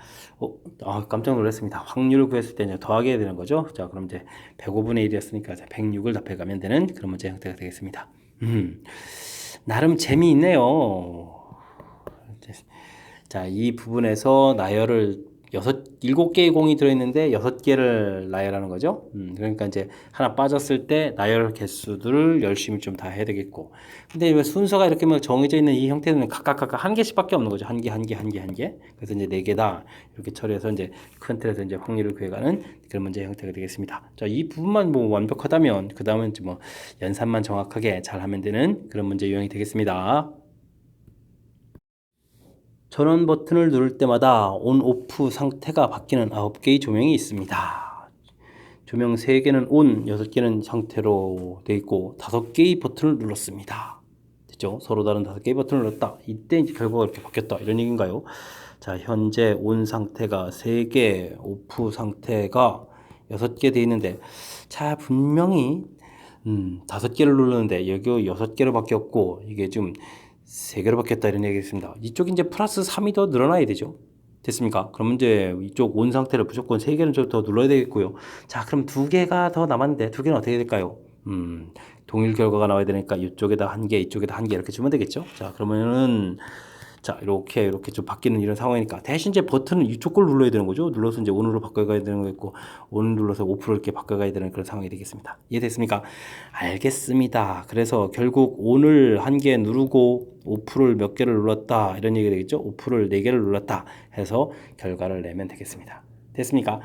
깜짝 놀랐습니다. 확률을 구했을 때 이제 더하게 되는 거죠. 자, 그럼 이제 105분의 1이었으니까 106을 답해가면 되는 그런 문제 형태가 되겠습니다. 나름 재미있네요. 자, 이 부분에서 나열을 7개의 공이 들어있는데 6개를 나열하는 거죠. 그러니까 이제 하나 빠졌을 때 나열 개수들을 열심히 좀 다 해야 되겠고. 근데 왜 순서가 이렇게 막 정해져 있는 이 형태는 각각 한 개씩밖에 없는 거죠. 한 개. 그래서 이제 4개다. 이렇게 처리해서 이제 큰 틀에서 이제 확률을 구해가는 그런 문제 형태가 되겠습니다. 자, 이 부분만 뭐 완벽하다면 그 다음은 뭐 연산만 정확하게 잘 하면 되는 그런 문제 유형이 되겠습니다. 전원 버튼을 누를 때마다 온, 오프 상태가 바뀌는 9개의 조명이 있습니다. 조명 3개는 온, 6개는 상태로 되어 있고 5개의 버튼을 눌렀습니다. 됐죠? 서로 다른 5개의 버튼을 눌렀다. 이때 이제 결과가 이렇게 바뀌었다. 이런 얘기인가요? 자, 현재 온 상태가 3개, 오프 상태가 6개 되어 있는데 자, 분명히 5개를 눌렀는데 여기 6개로 바뀌었고 이게 좀 3개로 바뀌었다 이런 얘기가 있습니다. 이쪽이 이제 플러스 3이 더 늘어나야 되죠. 됐습니까? 그럼 이제 이쪽 온 상태를 무조건 3개는 좀 더 눌러야 되겠고요. 자, 그럼 2개가 더 남았는데 2개는 어떻게 될까요? 동일 결과가 나와야 되니까 이쪽에다 1개, 이쪽에다 1개 이렇게 주면 되겠죠? 자, 그러면은 자, 이렇게 좀 바뀌는 이런 상황이니까 대신 이제 버튼은 이쪽 걸 눌러야 되는 거죠. 눌러서 이제 ON으로 바꿔가야 되는 거 있고 ON 눌러서 오프로 이렇게 바꿔가야 되는 그런 상황이 되겠습니다. 이해됐습니까? 알겠습니다. 그래서 결국 ON을 1개 누르고 오프를 몇 개를 눌렀다 이런 얘기가 되겠죠. 오프를 4개를 눌렀다 해서 결과를 내면 되겠습니다. 됐습니까?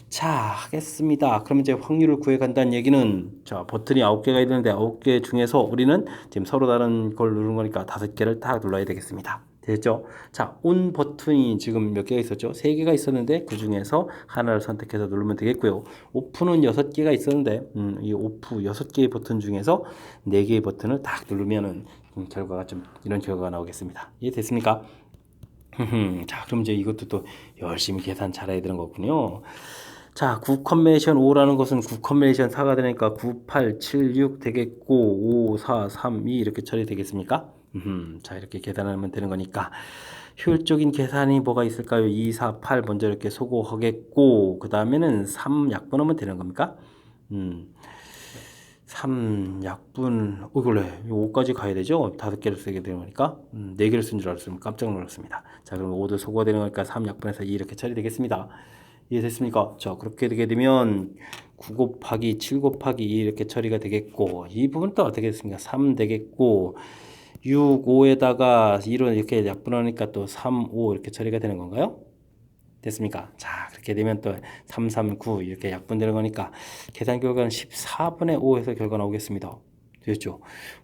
자, 하겠습니다. 그럼 이제 확률을 구해 간다는 얘기는 자, 버튼이 9개가 있는데 9개 중에서 우리는 지금 서로 다른 걸 누른 거니까 5개를 다 눌러야 되겠습니다. 됐죠? 자, 온 버튼이 지금 몇 개가 있었죠? 3개가 있었는데 그 중에서 하나를 선택해서 누르면 되겠고요. 오프는 6개가 있었는데 이 오프 6개의 버튼 중에서 4개의 버튼을 딱 누르면은 결과가 좀 이런 결과가 나오겠습니다. 이해됐습니까? 자, 그럼 이제 이것도 또 열심히 계산 잘해야 되는 거군요. 자, 9 컨비네이션 5라는 것은 9 컨비네이션 4가 되니까 9, 8, 7, 6 되겠고 5, 4, 3, 2 이렇게 처리되겠습니까? 자, 이렇게 계산하면 되는 거니까 효율적인 계산이 뭐가 있을까요? 2, 4, 8 먼저 이렇게 소거하겠고 그 다음에는 3 약분하면 되는 겁니까? 3 약분, 원래 5까지 가야 되죠? 5개를 쓰게 되는 거니까 4개를 쓴 줄 알았으면 깜짝 놀랐습니다. 자, 그럼 5도 소거가 되는 거니까 3 약분해서 2 이렇게 처리되겠습니다. 이해됐습니까? 자, 그렇게 되게 되면 9 곱하기 7 곱하기 2 이렇게 처리가 되겠고 이 부분 또 어떻게 됐습니까? 3 되겠고 6, 5에다가 2로 이렇게 약분하니까 또 3, 5 이렇게 처리가 되는 건가요? 됐습니까? 자, 그렇게 되면 또 3, 3, 9 이렇게 약분되는 거니까 계산 결과는 14분의 5 해서 결과 나오겠습니다. 됐죠?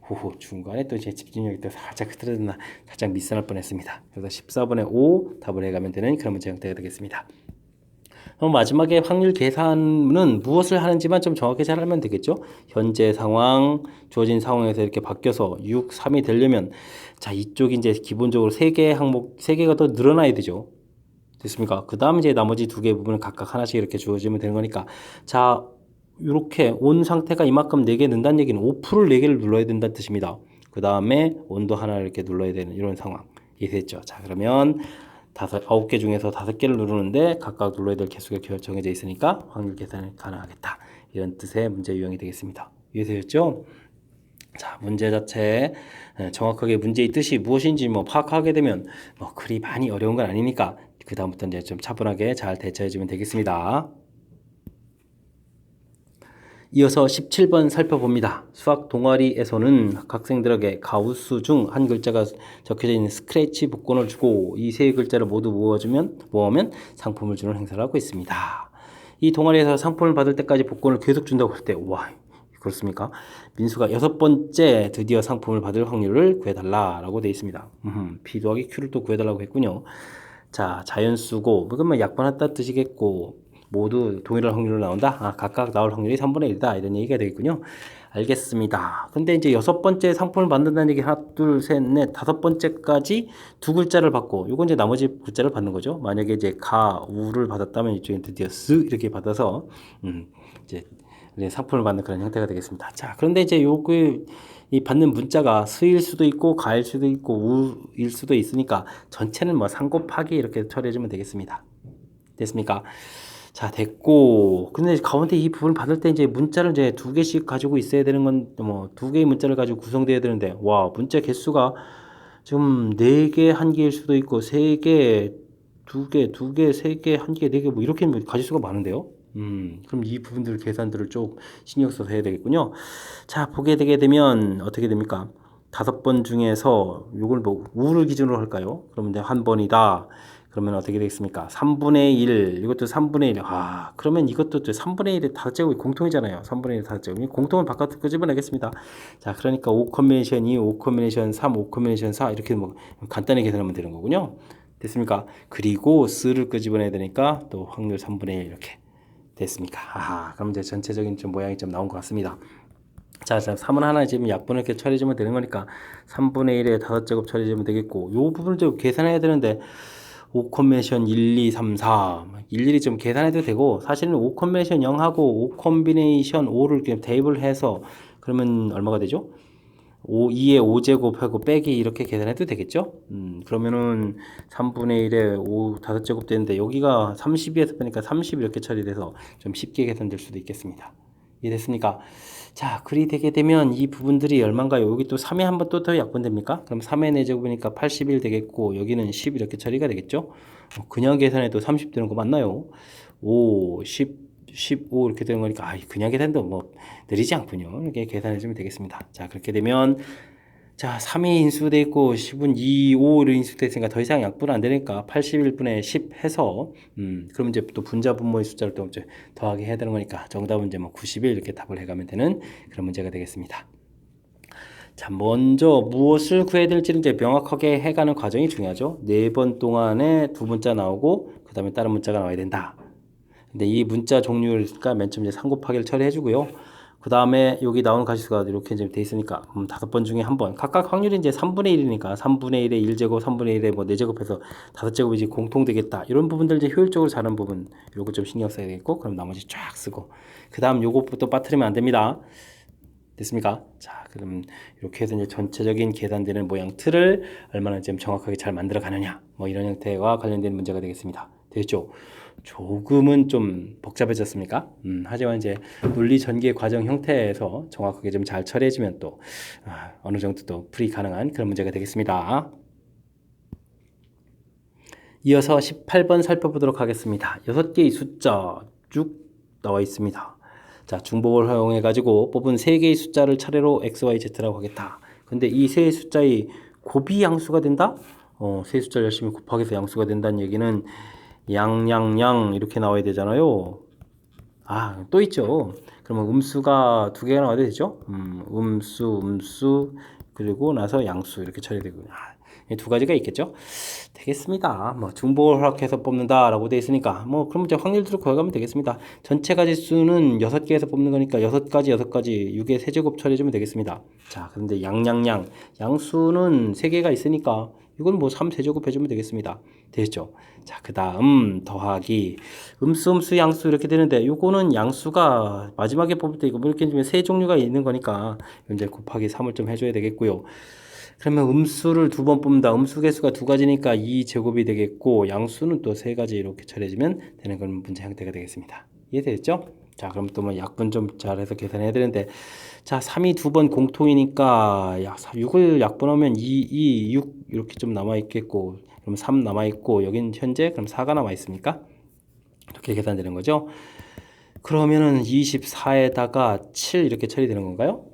호호, 중간에 또 제 집중력이 또 살짝 흐트러졌나 살짝 미스할 뻔했습니다. 그래서 14분의 5 답을 해가면 되는 그런 문제 형태가 되겠습니다. 그럼 마지막에 확률 계산은 무엇을 하는지만 좀 정확히 잘 알면 되겠죠? 현재 상황, 주어진 상황에서 이렇게 바뀌어서 6, 3이 되려면 자, 이쪽이 이제 기본적으로 3개 항목, 3개가 더 늘어나야 되죠. 됐습니까? 그 다음 이제 나머지 2개 부분은 각각 하나씩 이렇게 주어지면 되는 거니까 자, 이렇게 온 상태가 이만큼 4개 는다는 얘기는 오프를 4개를 눌러야 된다는 뜻입니다. 그 다음에 온도 하나 이렇게 눌러야 되는 이런 상황 이해됐죠? 자, 그러면 9개 중에서 5개를 누르는데 각각 눌러야 될 개수가 정해져 있으니까 확률 계산이 가능하겠다. 이런 뜻의 문제 유형이 되겠습니다. 이해되셨죠? 자, 문제 자체 정확하게 문제의 뜻이 무엇인지 파악하게 되면 그리 많이 어려운 건 아니니까 그 다음부터 이제 좀 차분하게 잘 대처해 주면 되겠습니다. 이어서 17번 살펴봅니다. 수학 동아리에서는 학생들에게 가우스 중 한 글자가 적혀져 있는 스크래치 복권을 주고 이 세 글자를 모두 모으면 상품을 주는 행사를 하고 있습니다. 이 동아리에서 상품을 받을 때까지 복권을 계속 준다고 할 때, 와, 그렇습니까? 민수가 6번째 드디어 상품을 받을 확률을 구해달라라고 되어 있습니다. P 더하기 Q를 또 구해달라고 했군요. 자, 자연수고, 그러면 약분했다 뜻이겠고, 모두 동일한 확률로 나온다? 아, 각각 나올 확률이 3분의 1이다. 이런 얘기가 되겠군요. 알겠습니다. 근데 이제 6번째 상품을 받는다는 얘기 하나, 둘, 셋, 넷, 5번째까지 2글자를 받고, 요건 이제 나머지 글자를 받는 거죠. 만약에 이제 가, 우를 받았다면 이쪽에 드디어 스 이렇게 받아서, 이제 상품을 받는 그런 형태가 되겠습니다. 자, 그런데 이제 이 받는 문자가 스일 수도 있고 가일 수도 있고 우일 수도 있으니까 전체는 3 곱하기 이렇게 처리해주면 되겠습니다. 됐습니까? 자, 됐고. 근데 가운데 이 부분을 받을 때 이제 문자를 이제 2개씩 가지고 있어야 되는 건 2개의 문자를 가지고 구성되어야 되는데 와, 문자 개수가 지금 4개, 1개일 수도 있고 3개, 2개, 2개, 3개, 1개, 4개 이렇게 가지수가 많은데요. 그럼 이 부분들 계산들을 좀 신경 써서 해야 되겠군요. 자, 보게 되게 되면 어떻게 됩니까? 5번 중에서 이걸 우를 기준으로 할까요? 그러면 이제 한 번이다. 그러면 어떻게 되겠습니까? 3분의 1, 이것도 3분의 1. 아, 그러면 이것도 3분의 1의 다제곱이 공통이잖아요. 3분의 1의 다제곱이 공통을 바깥으로 끄집어내겠습니다. 자, 그러니까 5 컨비네이션 2, 5 컨비네이션 3, 5 컨비네이션 4 이렇게 간단히 계산하면 되는 거군요. 됐습니까? 그리고 스를 끄집어내야 되니까 또 확률 3분의 1 이렇게 됐습니까? 아, 그럼 이제 전체적인 좀 모양이 좀 나온 것 같습니다. 자, 3은 하나 지금 약분을 이렇게 처리해주면 되는 거니까 3분의 1에 5제곱 처리해주면 되겠고 요 부분을 좀 계산해야 되는데 5 컨비네이션 1, 2, 3, 4 일일이 좀 계산해도 되고 사실은 5 컨비네이션 0하고 5 컨비네이션 5를 대입을 해서 그러면 얼마가 되죠? 2의 5제곱하고 빼기 이렇게 계산해도 되겠죠? 그러면은 3분의 1에 5, 5제곱 되는데 여기가 32에서 빼니까 30 이렇게 처리돼서 좀 쉽게 계산될 수도 있겠습니다. 이해됐습니까? 자, 그리 되게 되면 이 부분들이 얼마인가요? 여기 또 3에 한번 또 더 약분됩니까? 그럼 3의 4제곱이니까 81 되겠고 여기는 10 이렇게 처리가 되겠죠? 그냥 계산해도 30 되는 거 맞나요? 5, 10, 15 이렇게 되는 거니까 그냥 계산도 뭐 느리지 않군요. 이렇게 계산해 주면 되겠습니다. 자, 그렇게 되면 자, 3이 인수돼 있고 10은 2, 5를 인수돼 있으니까 더 이상 약분 안 되니까 81분의 10 해서 그럼 이제 또 분자 분모의 숫자를 또 이제 더하게 해야 되는 거니까 정답은 이제 뭐 91 이렇게 답을 해가면 되는 그런 문제가 되겠습니다. 자, 먼저 무엇을 구해야 될지를 이제 명확하게 해가는 과정이 중요하죠. 4번 동안에 두 문자 나오고 그 다음에 다른 문자가 나와야 된다. 근데 이 문자 종류가 맨 처음 이제 3 곱하기를 처리해 주고요. 그 다음에 여기 나오는 가지수가 이렇게 이제 돼 있으니까 5번 중에 한 번 각각 확률이 이제 3분의 1이니까 3분의 1에 1제곱 3분의 1에 뭐 4제곱해서 5제곱이 이제 공통 되겠다 이런 부분들 이제 효율적으로 잘하는 부분 요거 좀 신경 써야 되겠고 그럼 나머지 쫙 쓰고 그 다음 요것부터 빠뜨리면 안 됩니다. 됐습니까? 자, 그럼 이렇게 해서 이제 전체적인 계산되는 모양 틀을 얼마나 좀 정확하게 잘 만들어 가느냐 뭐 이런 형태와 관련된 문제가 되겠습니다. 되겠죠? 조금은 좀 복잡해졌습니까? 하지만 이제 논리 전개 과정 형태에서 정확하게 좀 잘 처리해주면 또 어느 정도 또 풀이 가능한 그런 문제가 되겠습니다. 이어서 18번 살펴보도록 하겠습니다. 6개의 숫자 쭉 나와 있습니다. 자, 중복을 활용해 가지고 뽑은 3개의 숫자를 차례로 x, y, z라고 하겠다. 근데 이 세 숫자의 곱이 양수가 된다? 세 숫자를 열심히 곱하기 해서 양수가 된다는 얘기는 양 이렇게 나와야 되잖아요. 또 있죠. 그러면 음수가 2개가 나와야 되죠. 음수 그리고 나서 양수 이렇게 처리되고 이 2가지가 있겠죠. 되겠습니다. 뭐 중복을 허락해서 뽑는다라고 되어 있으니까 뭐 그럼 이제 확률들을 구해가면 되겠습니다. 전체 가지수는 6개에서 뽑는 거니까 6가지 6의 세제곱 처리해주면 되겠습니다. 자, 그런데 양수는 3개가 있으니까 이건 뭐 3세제곱 해주면 되겠습니다. 되겠죠? 자, 그 다음 더하기 음수 양수 이렇게 되는데 요거는 양수가 마지막에 뽑을 때 이거 뭐 이렇게 세 종류가 있는 거니까 이제 곱하기 3을 좀 해줘야 되겠고요. 그러면 음수를 2번 뽑는다. 음수 개수가 2가지니까 2제곱이 되겠고 양수는 또 3가지 이렇게 처리해주면 되는 그런 문제 형태가 되겠습니다. 이해되겠죠? 자, 그럼 또 뭐 약분 좀 잘해서 계산해야 되는데 자, 3이 2번 공통이니까 6을 약분하면 6 이렇게 좀 남아있겠고 그럼 3 남아있고 여긴 현재 그럼 4가 남아있습니까? 이렇게 계산되는 거죠. 그러면은 24에다가 7 이렇게 처리되는 건가요?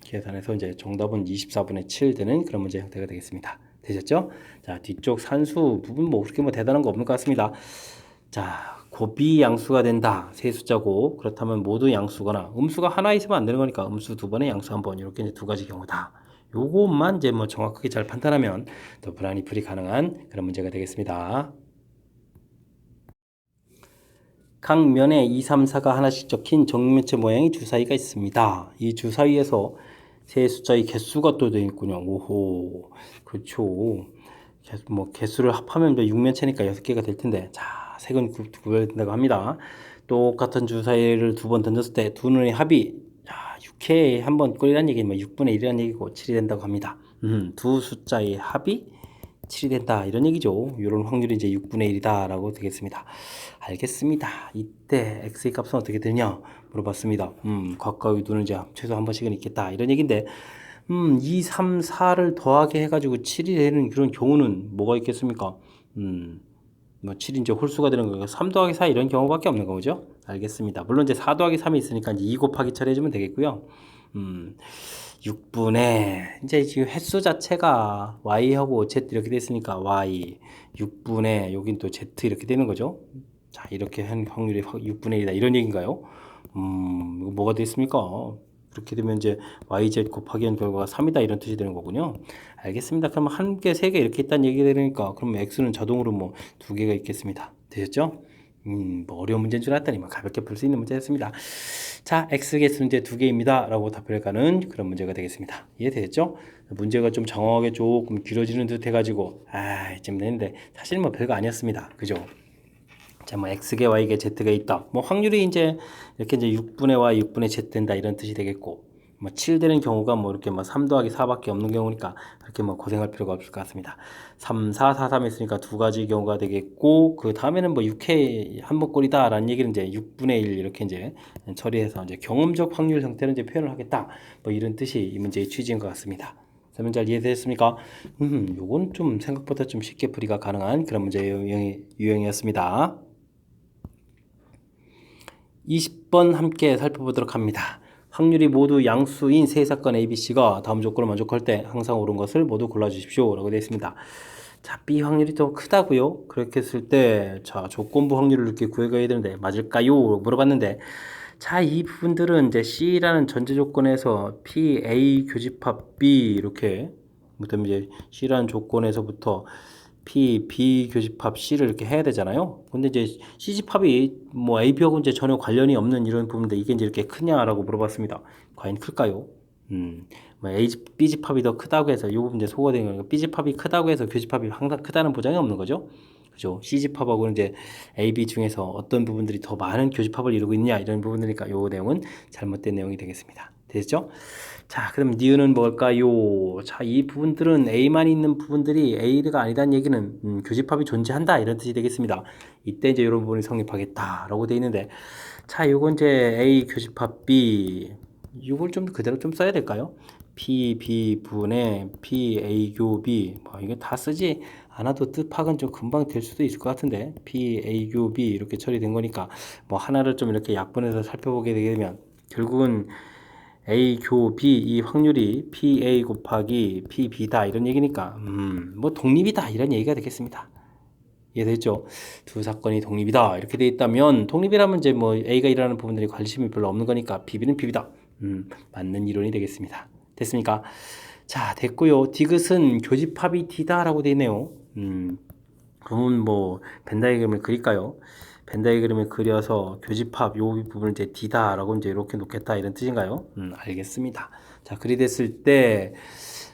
계산해서 이제 정답은 24분의 7 되는 그런 문제 형태가 되겠습니다. 되셨죠? 자, 뒤쪽 산수 부분 뭐 그렇게 뭐 대단한 거 없는 것 같습니다. 자, 곱이 양수가 된다. 세 숫자고 그렇다면 모두 양수거나 음수가 하나 있으면 안 되는 거니까 음수 2번에 양수 1번 이렇게 이제 2가지 경우다. 요것만 이제 뭐 정확하게 잘 판단하면 더 불안이 풀이 가능한 그런 문제가 되겠습니다. 각 면에 2, 3, 4가 하나씩 적힌 정육면체 모양의 주사위가 있습니다. 이 주사위에서 세 숫자의 개수가 또 되어 있군요. 오호, 그렇죠. 뭐 개수를 합하면 6면체니까 6개가 될 텐데 자, 색은 구별된다고 합니다. 똑같은 주사위를 2번 던졌을 때 두 눈의 합이 6회 한번 꼴이라는 얘기는 뭐 6분의 1이라는 얘기고 7이 된다고 합니다. 두 숫자의 합이 7이 된다 이런 얘기죠. 이런 확률이 이제 6분의 1이다 라고 되겠습니다. 알겠습니다. 이때 x의 값은 어떻게 되냐 물어봤습니다. 가까이 두는 이제 최소 한 번씩은 있겠다 이런 얘기인데 2, 3, 4를 더하게 해가지고 7이 되는 그런 경우는 뭐가 있겠습니까? 뭐 7이 이제 홀수가 되는 거고 3 더하기 4 이런 경우밖에 없는 거죠. 알겠습니다. 물론 이제 4 더하기 3이 있으니까 이제 2 곱하기 처리해주면 되겠고요. 6분의 이제 지금 횟수 자체가 y하고 z 이렇게 됐으니까 y 6분의 여긴 또 z 이렇게 되는 거죠. 자, 이렇게 한 확률이 6분의 1이다 이런 얘기인가요? 이거 뭐가 되겠습니까? 그렇게 되면 이제 yz 곱하기 한 결과가 3이다 이런 뜻이 되는 거군요. 알겠습니다. 그럼 한 개, 세 개 이렇게 있다는 얘기가 되니까 그럼 x는 자동으로 뭐 2개가 있겠습니다. 되셨죠? 뭐 어려운 문제인 줄 알았더니 뭐 가볍게 풀 수 있는 문제였습니다. 자, x 개수는 이제 2개입니다. 라고 답을 가는 그런 문제가 되겠습니다. 이해되셨죠? 문제가 좀 장황하게 조금 길어지는 듯 해가지고 이쯤 되는데 사실 뭐 별거 아니었습니다. 그죠? 자, 뭐 x개, y개, z가 있다. 뭐 확률이 이제 이렇게 이제 6분의 y, 6분의 z 된다 이런 뜻이 되겠고 뭐 7 되는 경우가 뭐 이렇게 뭐 3 더하기 4밖에 없는 경우니까 그렇게 뭐 고생할 필요가 없을 것 같습니다. 3, 4, 4, 3 했으니까 두 가지 경우가 되겠고, 그 다음에는 뭐 6회 한 번꼴이다라는 얘기는 이제 6분의 1 이렇게 이제 처리해서 이제 경험적 확률 형태로 이제 표현을 하겠다. 뭐 이런 뜻이 이 문제의 취지인 것 같습니다. 설명 잘 이해되셨습니까? 요건 좀 생각보다 좀 쉽게 풀이가 가능한 그런 문제 유형이었습니다. 20번 함께 살펴보도록 합니다. 확률이 모두 양수인 세 사건 ABC가 다음 조건을 만족할 때 항상 옳은 것을 모두 골라주십시오 라고 되어 있습니다. 자, B 확률이 더 크다고요? 그렇게 했을 때, 자, 조건부 확률을 이렇게 구해가야 되는데 맞을까요? 물어봤는데, 자, 이 부분들은 이제 C라는 전제 조건에서 P, A 교집합 B 이렇게, 그다음에 이제 C라는 조건에서부터 P, B 교집합 C를 이렇게 해야 되잖아요. 근데 이제 C 집합이 뭐 A, B하고 이제 전혀 관련이 없는 이런 부분인데 이게 이제 이렇게 크냐라고 물어봤습니다. 과연 클까요? 뭐 A, B 집합이 더 크다고 해서 요 부분 이제 소거가 되는 거니까 B 집합이 크다고 해서 교집합이 항상 크다는 보장이 없는 거죠. 그죠? C 집합하고는 이제 A, B 중에서 어떤 부분들이 더 많은 교집합을 이루고 있냐 이런 부분이니까 요 내용은 잘못된 내용이 되겠습니다. 됐죠? 자, 그럼 니은은 뭘까요? 자, 이 부분들은 A만 있는 부분들이 A가 아니다는 얘기는 교집합이 존재한다 이런 뜻이 되겠습니다. 이때 이제 이런 부분이 성립하겠다라고 되어 있는데, 자, 요건 이제 A 교집합 B 이걸 좀 그대로 좀 써야 될까요? P, B 분의 P, A 교 B 뭐 이거 다 쓰지 않아도 뜻파악은 좀 금방 될 수도 있을 것 같은데 P, A 교 B 이렇게 처리된 거니까 뭐 하나를 좀 이렇게 약분해서 살펴보게 되면 결국은 A 교 B 이 확률이 PA 곱하기 PB다 이런 얘기니까 뭐 독립이다 이런 얘기가 되겠습니다. 이해됐죠? 두 사건이 독립이다 이렇게 돼 있다면 독립이라면 이제 뭐 A가 일어나는 부분들이 관심이 별로 없는 거니까 BB는 BB다. 맞는 이론이 되겠습니다. 됐습니까? 자, 됐고요. 디귿은 교집합이 D다라고 돼 있네요. 그러면 뭐 벤다이그램을 그릴까요? 벤다이그램을 그려서 교집합 요 부분을 이제 D다라고 이제 이렇게 놓겠다 이런 뜻인가요? 알겠습니다. 자, 그리 됐을 때,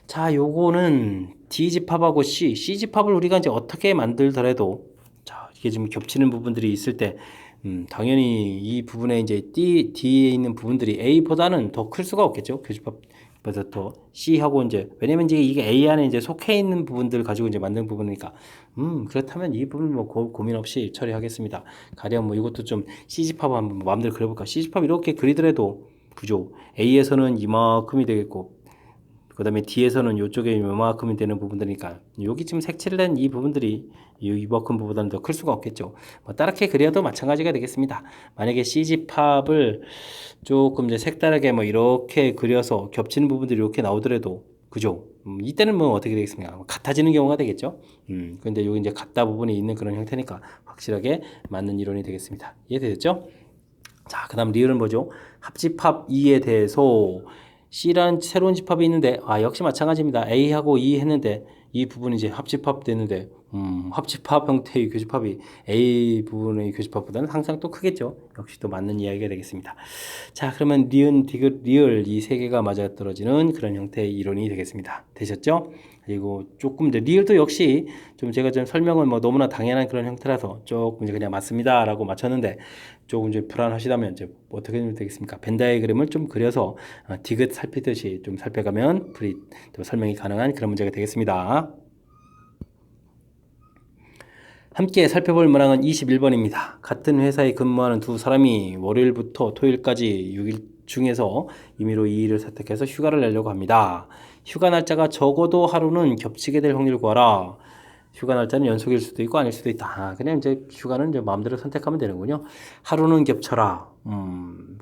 자, 요거는 D 집합하고 C 집합을 우리가 이제 어떻게 만들더라도, 자, 이게 지금 겹치는 부분들이 있을 때, 당연히 이 부분에 이제 D에 있는 부분들이 A보다는 더 클 수가 없겠죠. 교집합. 그래서 더 C하고 이제, 왜냐면 이게 A 안에 이제 속해 있는 부분들을 가지고 이제 만든 부분이니까, 그렇다면 이 부분 뭐 고민 없이 처리하겠습니다. 가령 뭐 이것도 좀 C집합 한번 마음대로 그려볼까? C집합 이렇게 그리더라도, 그죠? A에서는 이만큼이 되겠고, 그 다음에 D에서는 이쪽에 이만큼이 되는 부분들이니까 여기 지금 색칠을 한 이 부분들이 이만큼 부분보다는 더 클 수가 없겠죠. 뭐 다르게 그려도 마찬가지가 되겠습니다. 만약에 C집합을 조금 이제 색다르게 뭐 이렇게 그려서 겹치는 부분들이 이렇게 나오더라도 그죠? 이때는 뭐 어떻게 되겠습니까? 같아지는 경우가 되겠죠. 근데 여기 이제 같다 부분이 있는 그런 형태니까 확실하게 맞는 이론이 되겠습니다. 이해되셨죠? 자, 그 다음 리을은 뭐죠? 합집합 2에 대해서 C라는 새로운 집합이 있는데, 역시 마찬가지입니다. A하고 E 했는데, 이 부분이 이제 합집합 되는데, 합집합 형태의 교집합이 A 부분의 교집합보다는 항상 또 크겠죠. 역시 또 맞는 이야기가 되겠습니다. 자, 그러면 니은, 디귿, 리을 이 세 개가 맞아떨어지는 그런 형태의 이론이 되겠습니다. 되셨죠? 그리고 조금 이제 리을도 역시 좀 제가 좀 설명은 뭐 너무나 당연한 그런 형태라서 조금 이제 그냥 맞습니다라고 맞췄는데 조금 이제 불안하시다면 이제 어떻게 하면 되겠습니까? 벤 다이그램을 좀 그려서 디귿 살피듯이 좀 살펴가면 또 설명이 가능한 그런 문제가 되겠습니다. 함께 살펴볼 문항은 21번입니다. 같은 회사에 근무하는 두 사람이 월요일부터 토요일까지 6일 중에서 임의로 2일을 선택해서 휴가를 내려고 합니다. 휴가 날짜가 적어도 하루는 겹치게 될 확률을 구하라. 휴가 날짜는 연속일 수도 있고 아닐 수도 있다. 그냥 이제 휴가는 이제 마음대로 선택하면 되는군요. 하루는 겹쳐라.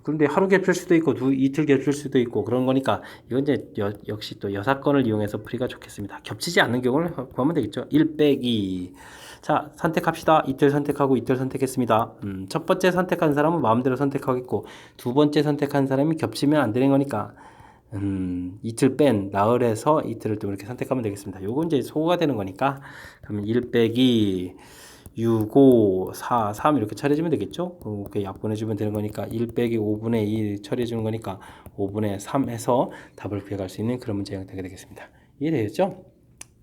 그런데 하루 겹칠 수도 있고 이틀 겹칠 수도 있고 그런 거니까 이건 이제 역시 또 여사건을 이용해서 풀이가 좋겠습니다. 겹치지 않는 경우를 구하면 되겠죠. 1 빼기. 자, 선택합시다. 이틀 선택하고 이틀 선택했습니다. 첫 번째 선택한 사람은 마음대로 선택하겠고 두 번째 선택한 사람이 겹치면 안 되는 거니까 이틀 뺀 나흘에서 이틀을 또 이렇게 선택하면 되겠습니다. 요건 이제 소거가 되는 거니까 그러면 1 빼기 6, 5, 4, 3 이렇게 처리해주면 되겠죠. 이렇게 약분해주면 되는 거니까 1 빼기 5분의 2 처리해주는 거니까 5분의 3 해서 답을 구해갈 수 있는 그런 문제 형태가 되겠습니다. 이해되겠죠?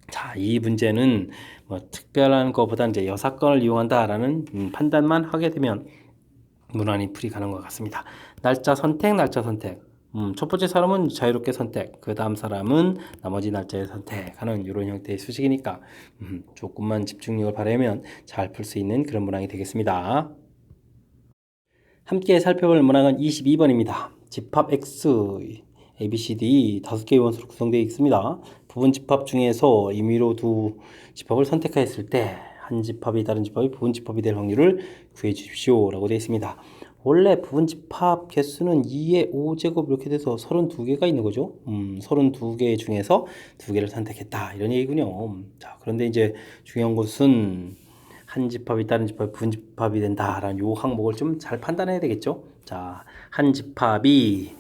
자, 이 문제는 뭐 특별한 것보다 이제 여사건을 이용한다라는 판단만 하게 되면 무난히 풀이 가는 것 같습니다. 날짜 선택, 날짜 선택. 첫 번째 사람은 자유롭게 선택, 그 다음 사람은 나머지 날짜에 선택하는 이런 형태의 수식이니까 조금만 집중력을 발휘하면 잘 풀 수 있는 그런 문항이 되겠습니다. 함께 살펴볼 문항은 22번입니다. 집합 X, ABCD 5개의 원소로 구성되어 있습니다. 부분 집합 중에서 임의로 두 집합을 선택하였을 때 한 집합이 다른 집합이 부분 집합이 될 확률을 구해 주십시오 라고 되어 있습니다. 원래 부분 집합 개수는 2의 5제곱 이렇게 돼서 32개가 있는 거죠. 32개 중에서 2개를 선택했다 이런 얘기군요. 자, 그런데 이제 중요한 것은 한 집합이 다른 집합이 부분 집합이 된다라는 요 항목을 좀 잘 판단해야 되겠죠. 자, 한 집합이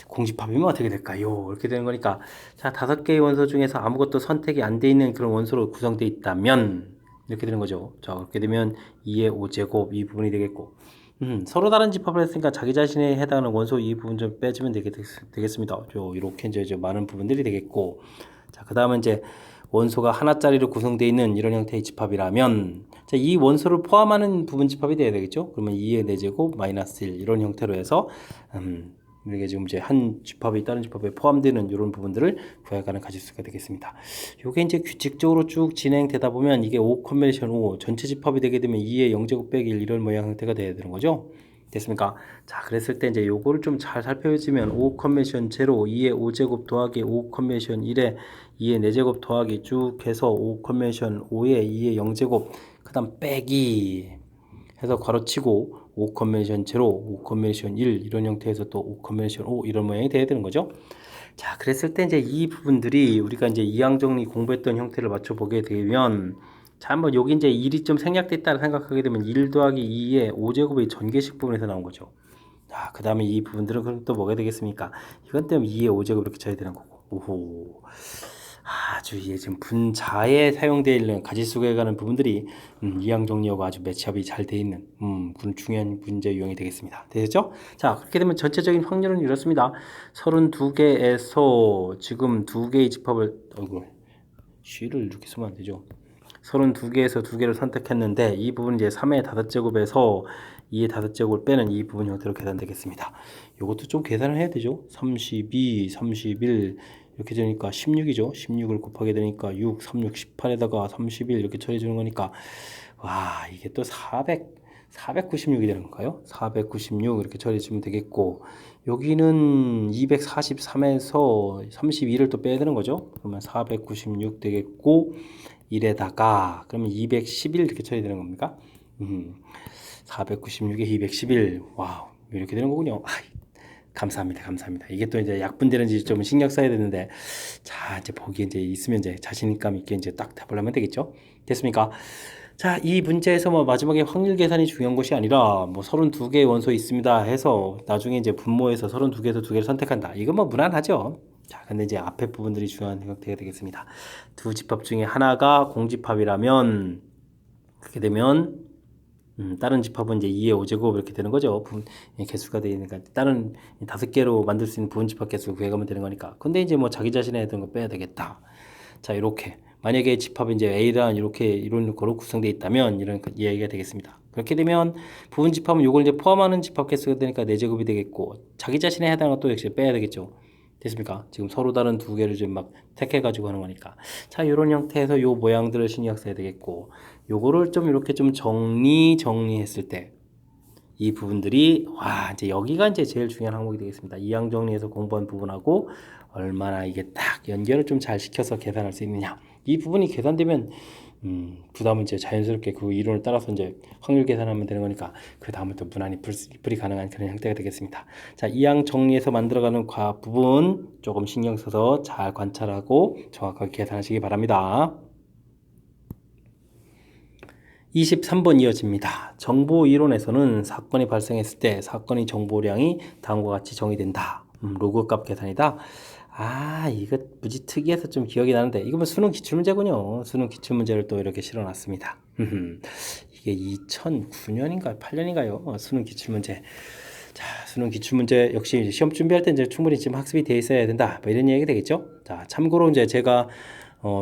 공집합이면 어떻게 될까요? 이렇게 되는 거니까 자, 5개의 원소 중에서 아무것도 선택이 안 돼 있는 그런 원소로 구성되어 있다면 이렇게 되는 거죠. 자, 그렇게 되면 2의 5제곱 이 부분이 되겠고 서로 다른 집합을 했으니까 자기 자신에 해당하는 원소 이 부분 좀 빼주면 되겠습니다. 이렇게 이제 많은 부분들이 되겠고 자, 그 다음은 이제 원소가 하나짜리로 구성되어 있는 이런 형태의 집합이라면 자, 이 원소를 포함하는 부분 집합이 돼야 되겠죠. 그러면 2의 4제곱 마이너스 1 이런 형태로 해서 이게 지금 이제 한 집합이 다른 집합에 포함되는 이런 부분들을 구해가는 가지수가 되겠습니다. 요게 이제 규칙적으로 쭉 진행되다 보면 이게 5 컨벤션 5 전체 집합이 되게 되면 2의 0제곱 빼기 1 이런 모양 형태가 돼야 되는 거죠. 됐습니까? 자, 그랬을 때 이제 요거를 좀 잘 살펴보시면 5 컨벤션 제로 2의 5제곱 더하기 5 컨벤션 1에 2의 4제곱 더하기 쭉 해서 5 컨벤션 5에 2의 0제곱 그 다음 빼기 해서 괄호치고 5 컨벤션 제로 5 컨벤션 1 이런 형태에서 또 5 컨벤션 5 이런 모양이 돼야 되는 거죠. 자, 그랬을 때 이제 이 부분들이 우리가 이제 이항정리 공부했던 형태를 맞춰보게 되면 자, 한번 여기 이제 1이 좀 생략돼 있다고 생각하게 되면 1 더하기 2의 5제곱의 전개식 부분에서 나온 거죠. 자, 그 다음에 이 부분들은 그럼 또 뭐가 되겠습니까? 이건 때문에 2의 5제곱 이렇게 쳐야 되는 거고. 오호. 아주 이게 지금 분자에 사용되어 있는 가지수에 관한 부분들이 이항 정리하고 아주 매치업이 잘 되어 있는 그런 중요한 문제 유형이 되겠습니다. 되셨죠? 자, 그렇게 되면 전체적인 확률은 이렇습니다. 32개에서 지금 2개의 집합을 쉬를 이렇게 쓰면 안 되죠. 32개에서 2개를 선택했는데 이 부분 이제 3의 5제곱에서 2의 5제곱을 빼는 이 부분 형태로 계산되겠습니다. 이것도 좀 계산을 해야 되죠. 32, 31 이렇게 되니까 16이죠. 16을 곱하게 되니까 6, 36, 18에다가 31 이렇게 처리해 주는 거니까 와, 이게 또 496이 되는 건가요? 496 이렇게 처리해 주면 되겠고 여기는 243에서 32를 또 빼야 되는 거죠. 그러면 496 되겠고 1에다가 그러면 211 이렇게 처리해 되는 겁니까? 496에 211 와우 이렇게 되는 거군요. 감사합니다. 감사합니다. 이게 또 이제 약분되는지 좀 신경 써야 되는데, 자, 이제 보기에 이제 있으면 이제 자신감 있게 이제 딱 해보려면 되겠죠? 됐습니까? 자, 이 문제에서 뭐 마지막에 확률 계산이 중요한 것이 아니라 뭐 32개의 원소 있습니다 해서 나중에 이제 분모해서 32개에서 2개를 선택한다. 이건 뭐 무난하죠? 자, 근데 이제 앞에 부분들이 중요한 형태가 되겠습니다. 두 집합 중에 하나가 공집합이라면, 그렇게 되면 다른 집합은 이제 2의 5제곱 이렇게 되는 거죠. 개수가 되니까 다른 5개로 만들 수 있는 부분 집합 개수를 구해가면 되는 거니까. 근데 이제 뭐 자기 자신에 했던 거 빼야 되겠다. 자, 이렇게 만약에 집합이 이제 A란 이렇게 이런 거로 구성되어 있다면 이런 이야기가 되겠습니다. 그렇게 되면 부분 집합은 이걸 이제 포함하는 집합 개수가 되니까 4제곱이 되겠고 자기 자신에 해당하는 것도 역시 빼야 되겠죠. 됐습니까? 지금 서로 다른 2개를 좀 막 택해가지고 하는 거니까. 자, 이런 형태에서 요 모양들을 신경 써야 되겠고, 요거를 좀 이렇게 좀 정리했을 때, 이 부분들이, 와, 이제 여기가 이제 제일 중요한 항목이 되겠습니다. 이항 정리해서 공부한 부분하고, 얼마나 이게 딱 연결을 좀 잘 시켜서 계산할 수 있느냐. 이 부분이 계산되면, 그 다음은 이제 자연스럽게 그 이론을 따라서 이제 확률 계산하면 되는 거니까 그 다음은 또 무난히 풀이 가능한 그런 형태가 되겠습니다. 자, 이항 정리해서 만들어가는 부분 조금 신경 써서 잘 관찰하고 정확하게 계산하시기 바랍니다. 23번 이어집니다. 정보 이론에서는 사건이 발생했을 때 사건의 정보량이 다음과 같이 정의된다. 로그 값 계산이다. 이거 무지 특이해서 좀 기억이 나는데 이거 뭐 수능 기출문제군요. 수능 기출문제를 또 이렇게 실어놨습니다. 이게 2009년인가 8년인가요? 수능 기출문제. 자, 수능 기출문제 역시 시험 준비할 때 이제 충분히 지금 학습이 돼 있어야 된다. 뭐 이런 얘기 되겠죠? 자, 참고로 이제 제가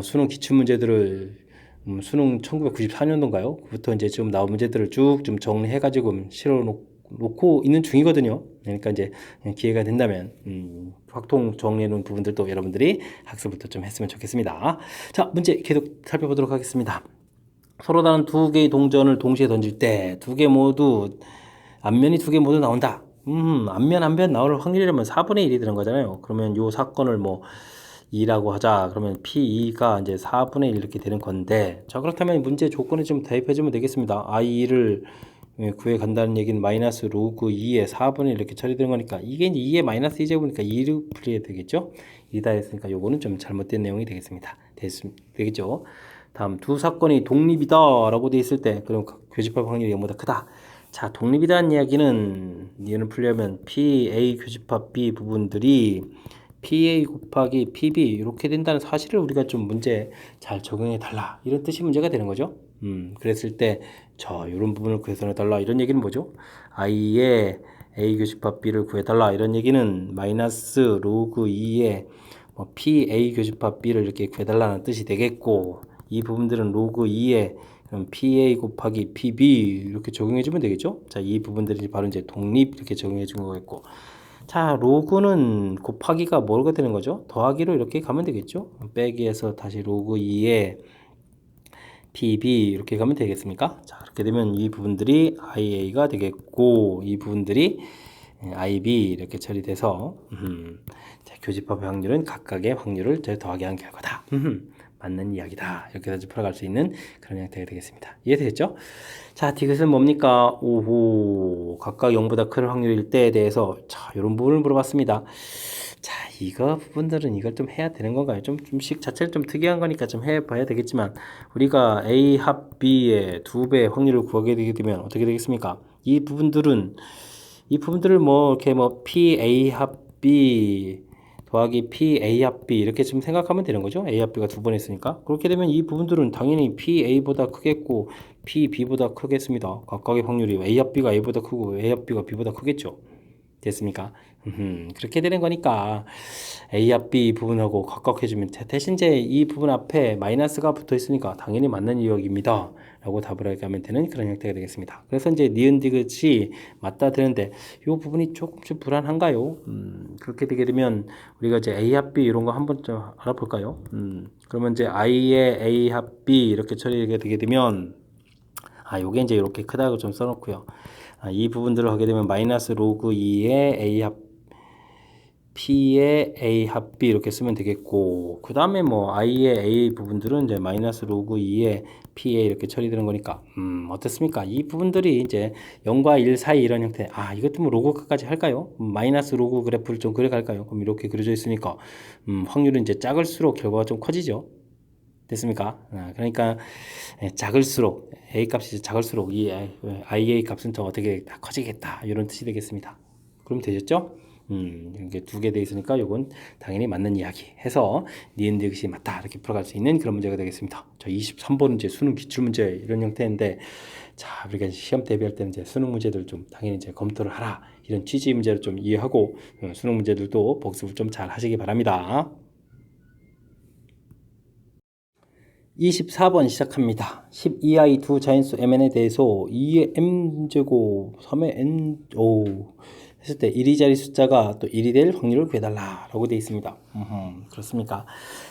수능 기출문제들을 수능 1994년도인가요? 그부터 이제 좀 나온 문제들을 쭉 좀 정리해가지고 놓고 있는 중이거든요. 그러니까 이제 기회가 된다면 확통 정리해 놓은 부분들도 여러분들이 학습부터 좀 했으면 좋겠습니다. 자, 문제 계속 살펴보도록 하겠습니다. 서로 다른 두 개의 동전을 동시에 던질 때 앞면이 두 개 모두 나온다. 앞면 나올 확률이라면 4분의 1이 되는 거잖아요. 그러면 요 사건을 뭐 2라고 하자. 그러면 P2가 이제 4분의 1 이렇게 되는 건데, 자, 그렇다면 문제 조건에 좀 대입해 주면 되겠습니다. I를 구해 간다는 얘기는 마이너스 로그 2의 4분의 1 이렇게 처리되는 거니까, 이게 이제 2의 마이너스 2제곱이니까 2로 풀려야 되겠죠? 2다 했으니까 요거는 좀 잘못된 내용이 되겠습니다. 되겠죠? 다음, 두 사건이 독립이다 라고 돼 있을 때, 그럼 교집합 확률이 0보다 크다. 자, 독립이라는 이야기는, 얘는 풀려면 PA 교집합 B 부분들이 PA 곱하기 PB 이렇게 된다는 사실을 우리가 좀 문제 잘 적용해 달라, 이런 뜻이 문제가 되는 거죠. 그랬을 때 이런 부분을 구해서 달라, 이런 얘기는 뭐죠? I의 A 교집합 B를 구해달라, 이런 얘기는 마이너스 로그 2의 PA 교집합 B를 이렇게 구해달라는 뜻이 되겠고, 이 부분들은 로그 2의 PA 곱하기 PB 이렇게 적용해주면 되겠죠. 자, 이 부분들이 바로 이제 독립 이렇게 적용해준 거겠고, 자, 로그는 곱하기가 뭐가 되는 거죠? 더하기로 이렇게 가면 되겠죠. 빼기에서 다시 로그 2의 PB 이렇게 가면 되겠습니까? 자, 이렇게 되면 이 부분들이 IA가 되겠고, 이 부분들이 IB 이렇게 처리돼서 자, 교집합의 확률은 각각의 확률을 더하기 한 결과다. 맞는 이야기다. 이렇게 해서 풀어갈 수 있는 그런 형태가 되겠습니다. 이해되겠죠? 자, 디귿은 뭡니까? 오호, 각각 0보다 큰 확률일 때에 대해서 자, 이런 부분을 물어봤습니다. 자, 이거 부분들은 이걸 좀 해야 되는 건가요? 좀씩 자체를 좀 특이한 거니까 좀 해봐야 되겠지만, 우리가 A 합 B의 2배 확률을 구하게 되게 되면 어떻게 되겠습니까? 이 부분들을 이렇게 PA 합 B 더하기 PA 합 B 이렇게 좀 생각하면 되는 거죠. A 합 B가 두 번 했으니까. 그렇게 되면 이 부분들은 당연히 PA보다 크겠고 PB보다 크겠습니다. 각각의 확률이 A 합 B가 A보다 크고 A 합 B가 B보다 크겠죠. 됐습니까? 그렇게 되는 거니까 A 합 B 부분하고 각각 해주면 대신 이제 이 부분 앞에 마이너스가 붙어 있으니까 당연히 맞는 이역입니다 라고 답을 하면 되는 그런 형태가 되겠습니다. 그래서 이제 니은 디귿이 맞다 되는데 이 부분이 조금씩 불안한가요? 그렇게 되게 되면 우리가 이제 A 합 B 이런 거 한번 좀 알아볼까요? 그러면 이제 I의 A 합 B 이렇게 처리가 되게 되면, 요게 이제 이렇게 크다고 좀 써놓고요. 이 부분들을 하게 되면 마이너스 로그 2의 A 합 P의 A 합 B 이렇게 쓰면 되겠고, 그 다음에 I의 A 부분들은 이제 마이너스 로그 2의 PA 이렇게 처리되는 거니까, 어떻습니까? 이 부분들이 이제 0과 1 사이 이런 형태, 이것도 로그까지 할까요? 마이너스 로그 그래프를 좀 그려갈까요? 그럼 이렇게 그려져 있으니까, 확률은 이제 작을수록 결과가 좀 커지죠. 됐습니까? 그러니까 작을수록 A 값이 작을수록 이 IA 값은 더 어떻게 다 커지겠다, 이런 뜻이 되겠습니다. 그럼 되셨죠? 이게 두 개 돼 있으니까 요건 당연히 맞는 이야기 해서 니은 디귿이 맞다 이렇게 풀어갈 수 있는 그런 문제가 되겠습니다. 저 23번은 이제 수능 기출문제 이런 형태인데, 자, 우리가 시험 대비할 때는 이제 수능 문제들 좀 당연히 이제 검토를 하라, 이런 취지 문제를 좀 이해하고 수능 문제들도 복습을 좀 잘 하시기 바랍니다. 24번 시작합니다. 12i 두 자연수 mn에 대해서 2의 m제곱 3의 n 했을 때 1이 자리 숫자가 또 1이 될 확률을 구해달라 라고 되어 있습니다. 그렇습니까?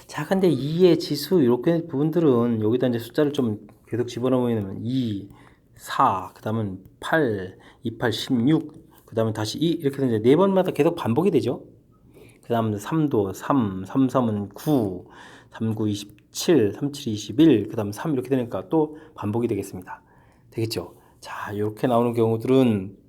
자, 근데 2의 지수 이렇게 부분들은 여기다 이제 숫자를 좀 계속 집어넣으면 2, 4, 그 다음은 8, 2, 8, 16, 그 다음에 다시 2 이렇게 해서 이제 네 번마다 계속 반복이 되죠. 그 다음에 3도 3, 3, 3은 9, 3, 9, 27, 3, 7, 21, 그 다음 3 이렇게 되니까 또 반복이 되겠습니다. 되겠죠? 자, 이렇게 나오는 경우들은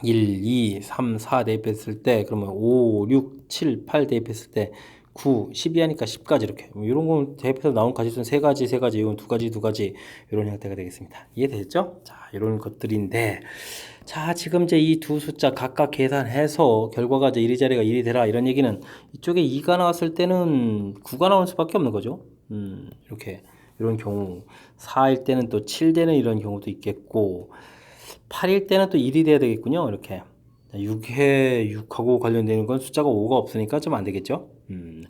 1, 2, 3, 4 대입했을 때, 그러면 5, 6, 7, 8 대입했을 때 9, 12 하니까 10까지 이렇게. 이런 건 대입해서 나온 가지수는 3가지, 이건 2가지, 2가지 이런 형태가 되겠습니다. 이해되셨죠? 자, 이런 것들인데, 자, 지금 이제 이 두 숫자 각각 계산해서 결과가 이제 1의 자리가 1이 되라, 이런 얘기는 이쪽에 2가 나왔을 때는 9가 나올 수밖에 없는 거죠. 이렇게 이런 경우 4일 때는 또 7 되는 이런 경우도 있겠고, 8일 때는 또 1이 돼야 되겠군요. 이렇게 6하고 관련되는 건 숫자가 5가 없으니까 좀 안 되겠죠.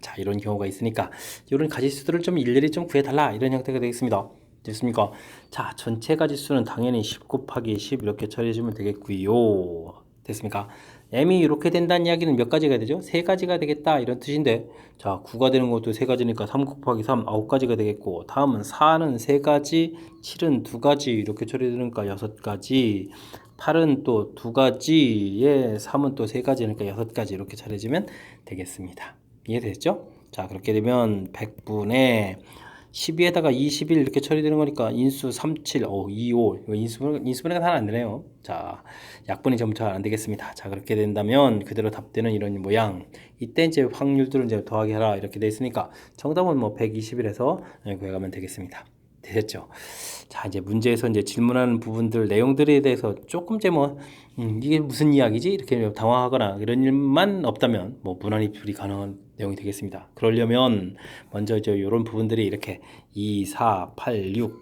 자, 이런 경우가 있으니까 이런 가지수들을 좀 일일이 좀 구해달라, 이런 형태가 되겠습니다. 됐습니까? 자, 전체 가지수는 당연히 10 곱하기 10 이렇게 처리해주면 되겠고요. 됐습니까? m이 이렇게 된다는 이야기는 몇 가지가 되죠? 세 가지가 되겠다 이런 뜻인데, 자, 9가 되는 것도 세 가지니까 3 곱하기 3 9가지가 되겠고, 다음은 4는 세 가지, 7은 두 가지 이렇게 처리되니까 6가지, 8은 또 두 가지에 3은 또 세 가지니까 6가지 이렇게 처리해주면 되겠습니다. 이해됐죠? 자, 그렇게 되면 100분의 12에다가 21 이렇게 처리되는 거니까 인수 37, 25 이거 인수분해가 잘 안 되네요. 자, 약분이 좀 잘 안 되겠습니다. 자, 그렇게 된다면 그대로 답되는 이런 모양. 이때 이제 확률들은 이제 더하기 하라 이렇게 돼 있으니까 정답은 뭐 121에서 구해가면 되겠습니다. 되셨죠? 자, 이제 문제에서 이제 질문하는 부분들 내용들에 대해서 조금 이제 뭐 이게 무슨 이야기지 이렇게 당황하거나 이런 일만 없다면 뭐 무난히 풀이 가능한 내용이 되겠습니다. 그러려면 먼저 이런 부분들이 이렇게 2, 4, 8, 6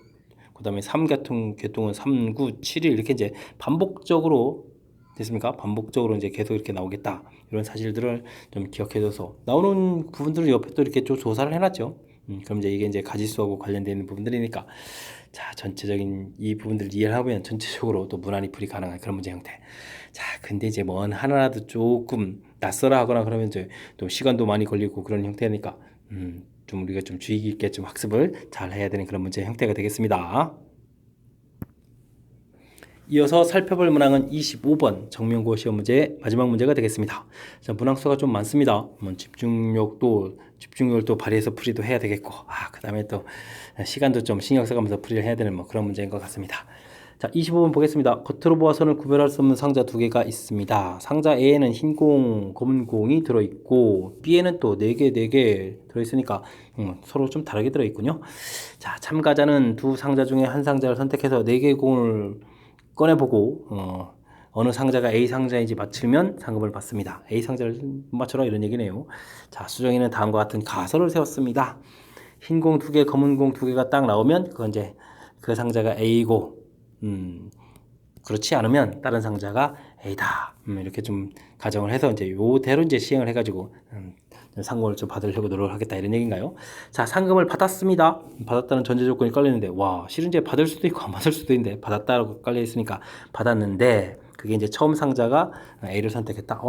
그다음에 3 계통은 3, 9, 7이 이렇게 이제 반복적으로 됐습니까? 반복적으로 이제 계속 이렇게 나오겠다. 이런 사실들을 좀 기억해줘서 나오는 부분들을 옆에 또 이렇게 좀 조사를 해놨죠. 그럼 이제 이게 이제 가지수하고 관련되어 있는 부분들이니까 자, 전체적인 이 부분들을 이해를 하면 전체적으로 또 무난히 풀이 가능한 그런 문제 형태. 자, 근데 이제 뭐 하나라도 조금 낯설어 하거나 그러면 이제 또 시간도 많이 걸리고 그런 형태니까 좀 우리가 좀 주의 깊게 좀 학습을 잘 해야 되는 그런 문제 형태가 되겠습니다. 이어서 살펴볼 문항은 25번 정명고 시험 문제의 마지막 문제가 되겠습니다. 자, 문항수가 좀 많습니다. 집중력을 또 발휘해서 풀이도 해야 되겠고, 그 다음에 또 시간도 좀 신경 써가면서 풀이를 해야 되는 뭐 그런 문제인 것 같습니다. 자, 25번 보겠습니다. 겉으로 보아서는 구별할 수 없는 상자 두 개가 있습니다. 상자 A에는 흰 공, 검은 공이 들어있고, B에는 또 4개 들어있으니까 서로 좀 다르게 들어있군요. 자, 참가자는 두 상자 중에 한 상자를 선택해서 4개의 공을 꺼내보고 어느 상자가 A 상자인지 맞추면 상금을 받습니다. A 상자를 맞춰라 이런 얘기네요. 자, 수정이는 다음과 같은 가설을 세웠습니다. 흰 공 2개, 검은 공 2개가 딱 나오면 그건 이제 그 상자가 A고 그렇지 않으면 다른 상자가 A다. 이렇게 좀 가정을 해서 이제 요대로 이제 시행을 해가지고 상금을 좀 받으려고 노력을 하겠다 이런 얘기인가요? 자, 상금을 받았습니다. 받았다는 전제 조건이 깔려있는데 실은 이제 받을 수도 있고 안 받을 수도 있는데 받았다라고 깔려 있으니까 받았는데 그게 이제 처음 상자가 A를 선택했다.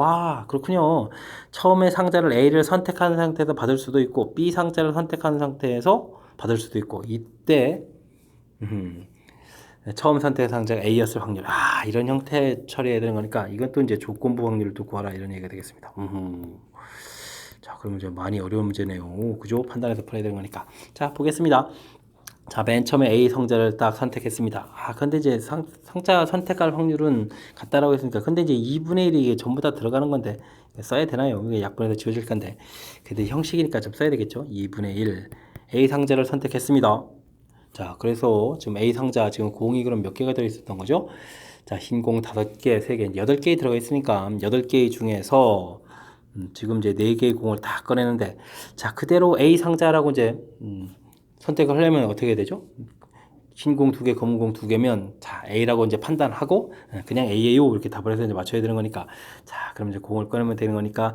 그렇군요. 처음에 상자를 A를 선택한 상태에서 받을 수도 있고 B 상자를 선택한 상태에서 받을 수도 있고 이때 처음 선택 상자가 A였을 확률. 이런 형태 처리해야 되는 거니까 이건 또 이제 조건부 확률을 또 구하라 이런 얘기가 되겠습니다. 자, 그러면 이제 많이 어려운 문제네요. 그죠? 판단해서 풀어야 되는 거니까. 자, 보겠습니다. 자, 맨 처음에 A 상자를 딱 선택했습니다. 근데 이제 상자 선택할 확률은 같다라고 했으니까. 근데 이제 2분의 1이 이게 전부 다 들어가는 건데, 써야 되나요? 이게 약분해서 지워질 건데. 근데 형식이니까 좀 써야 되겠죠? 2분의 1. A 상자를 선택했습니다. 자, 그래서 지금 A 상자 지금 공이 그럼 몇 개가 들어있었던 거죠? 자, 흰 공 5개, 3개, 8개 들어가 있으니까 8개 중에서 지금 이제 4개의 공을 다 꺼내는데, 자, 그대로 A 상자라고 이제 선택을 하려면 어떻게 되죠? 흰 공 2개, 검은 공 2개면 자, A라고 이제 판단하고 그냥 A예요 이렇게 답을 해서 이제 맞춰야 되는 거니까, 자, 그럼 이제 공을 꺼내면 되는 거니까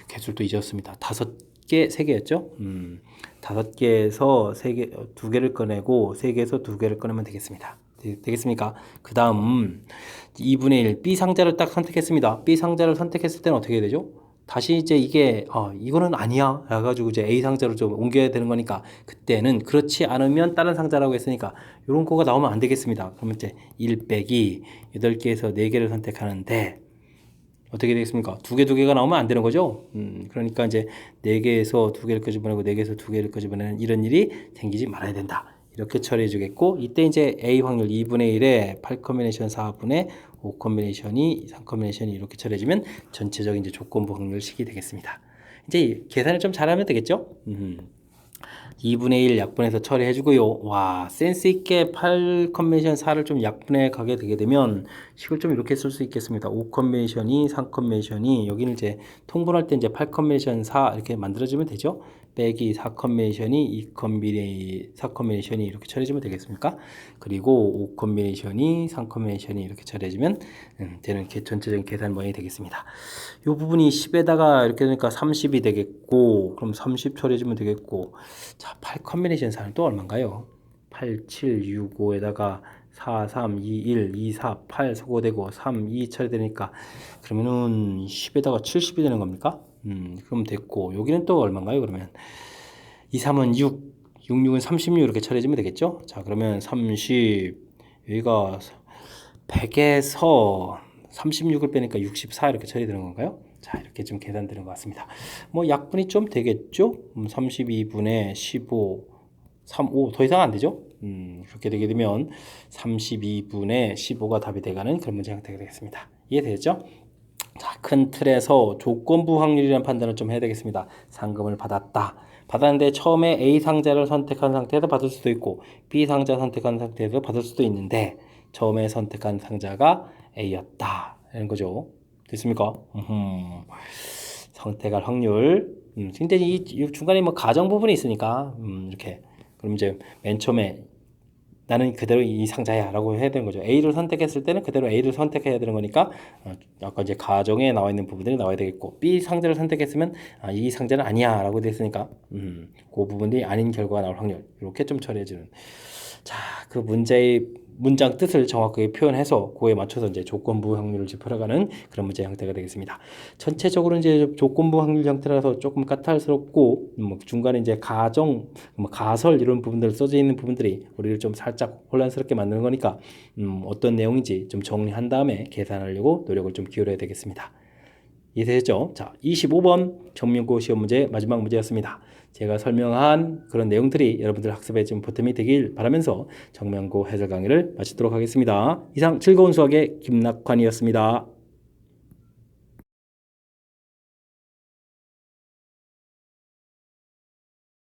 개수도 잊었습니다. 5개, 3개였죠? 5개에서 3개, 2개를 꺼내고 3개에서 2개를 꺼내면 되겠습니다. 되겠습니까? 그 다음 2분의 1 B 상자를 딱 선택했습니다. B 상자를 선택했을 때는 어떻게 되죠? 다시 이제 이게 이거는 아니야 해가지고 이제 A 상자로 좀 옮겨야 되는 거니까 그때는 그렇지 않으면 다른 상자라고 했으니까 이런 거가 나오면 안 되겠습니다. 그러면 이제 1 빼기 8개에서 4개를 선택하는데 어떻게 되겠습니까? 2개가 나오면 안 되는 거죠. 그러니까 이제 4개에서 2개를 끄집어내고 4개에서 2개를 끄집어내는 이런 일이 생기지 말아야 된다. 이렇게 처리해 주겠고, 이때 이제 A 확률 2분의 1에 8 컨비네이션 4분의 5 컨비네이션이 3 컨비네이션이 이렇게 처리해 주면 전체적인 이제 조건부 확률식이 되겠습니다. 이제 계산을 좀 잘하면 되겠죠? 2분의 1 약분해서 처리해 주고요. 센스 있게 8 컨비네이션 4를 좀 약분해 가게 되게 되면 식을 좀 이렇게 쓸 수 있겠습니다. 5 컨비네이션이 3 컨비네이션이 여기는 이제 통분할 때 이제 8 컨비네이션 4 이렇게 만들어 주면 되죠. 빼기 4 컨비네이션이 4 컨비네이션이 이렇게 처리해 주면 되겠습니까? 그리고 5 컨비네이션이 3 컨비네이션이 이렇게 처리해 주면 되는 전체적인 계산 모양이 되겠습니다. 이 부분이 10에다가 이렇게 되니까 30이 되겠고, 그럼 30 처리해 주면 되겠고, 자, 8 컨비네이션 4는 또 얼마인가요? 8765에다가 4, 3, 2, 1, 2, 4, 8 소거되고 3, 2 처리되니까 그러면은 10에다가 70이 되는 겁니까? 그럼 됐고 여기는 또 얼마인가요? 그러면 2, 3은 6, 6, 6은 36 이렇게 처리해주면 되겠죠? 자 그러면 30 여기가 100에서 36을 빼니까 64 이렇게 처리되는 건가요? 자 이렇게 좀 계산되는 것 같습니다. 뭐 약분이 좀 되겠죠? 32분의 15 5, 더 이상 안 되죠? 그렇게 되게 되면 32분의 15가 답이 돼가는 그런 문제 형태가 되겠습니다. 이해되죠? 자, 큰 틀에서 조건부 확률이라는 판단을 좀 해야 되겠습니다. 상금을 받았다. 받았는데 처음에 A 상자를 선택한 상태에서 받을 수도 있고 B 상자 선택한 상태에서 받을 수도 있는데 처음에 선택한 상자가 A였다. 이런 거죠. 됐습니까? 선택할 확률. 근데 이 중간에 뭐 가정 부분이 있으니까 이렇게 그럼 이제 맨 처음에 나는 그대로 이 상자야 라고 해야 되는 거죠. A를 선택했을 때는 그대로 A를 선택해야 되는 거니까 아까 이제 가정에 나와 있는 부분들이 나와야 되겠고 B 상자를 선택했으면 이 상자는 아니야 라고 돼 있으니까 그 부분이 아닌 결과가 나올 확률 이렇게 좀 처리해주는 자, 그 문제의 문장 뜻을 정확하게 표현해서 그에 맞춰서 이제 조건부 확률을 짚어나가는 그런 문제 형태가 되겠습니다. 전체적으로 이제 조건부 확률 형태라서 조금 까탈스럽고 뭐 중간에 이제 가정, 뭐 가설 이런 부분들 써져 있는 부분들이 우리를 좀 살짝 혼란스럽게 만드는 거니까 어떤 내용인지 좀 정리한 다음에 계산하려고 노력을 좀 기울여야 되겠습니다. 이해되셨죠? 자, 25번 정명고 시험 문제 마지막 문제였습니다. 제가 설명한 그런 내용들이 여러분들 학습에 좀 보탬이 되길 바라면서 정명고 해설 강의를 마치도록 하겠습니다. 이상 즐거운 수학의 김낙환이었습니다.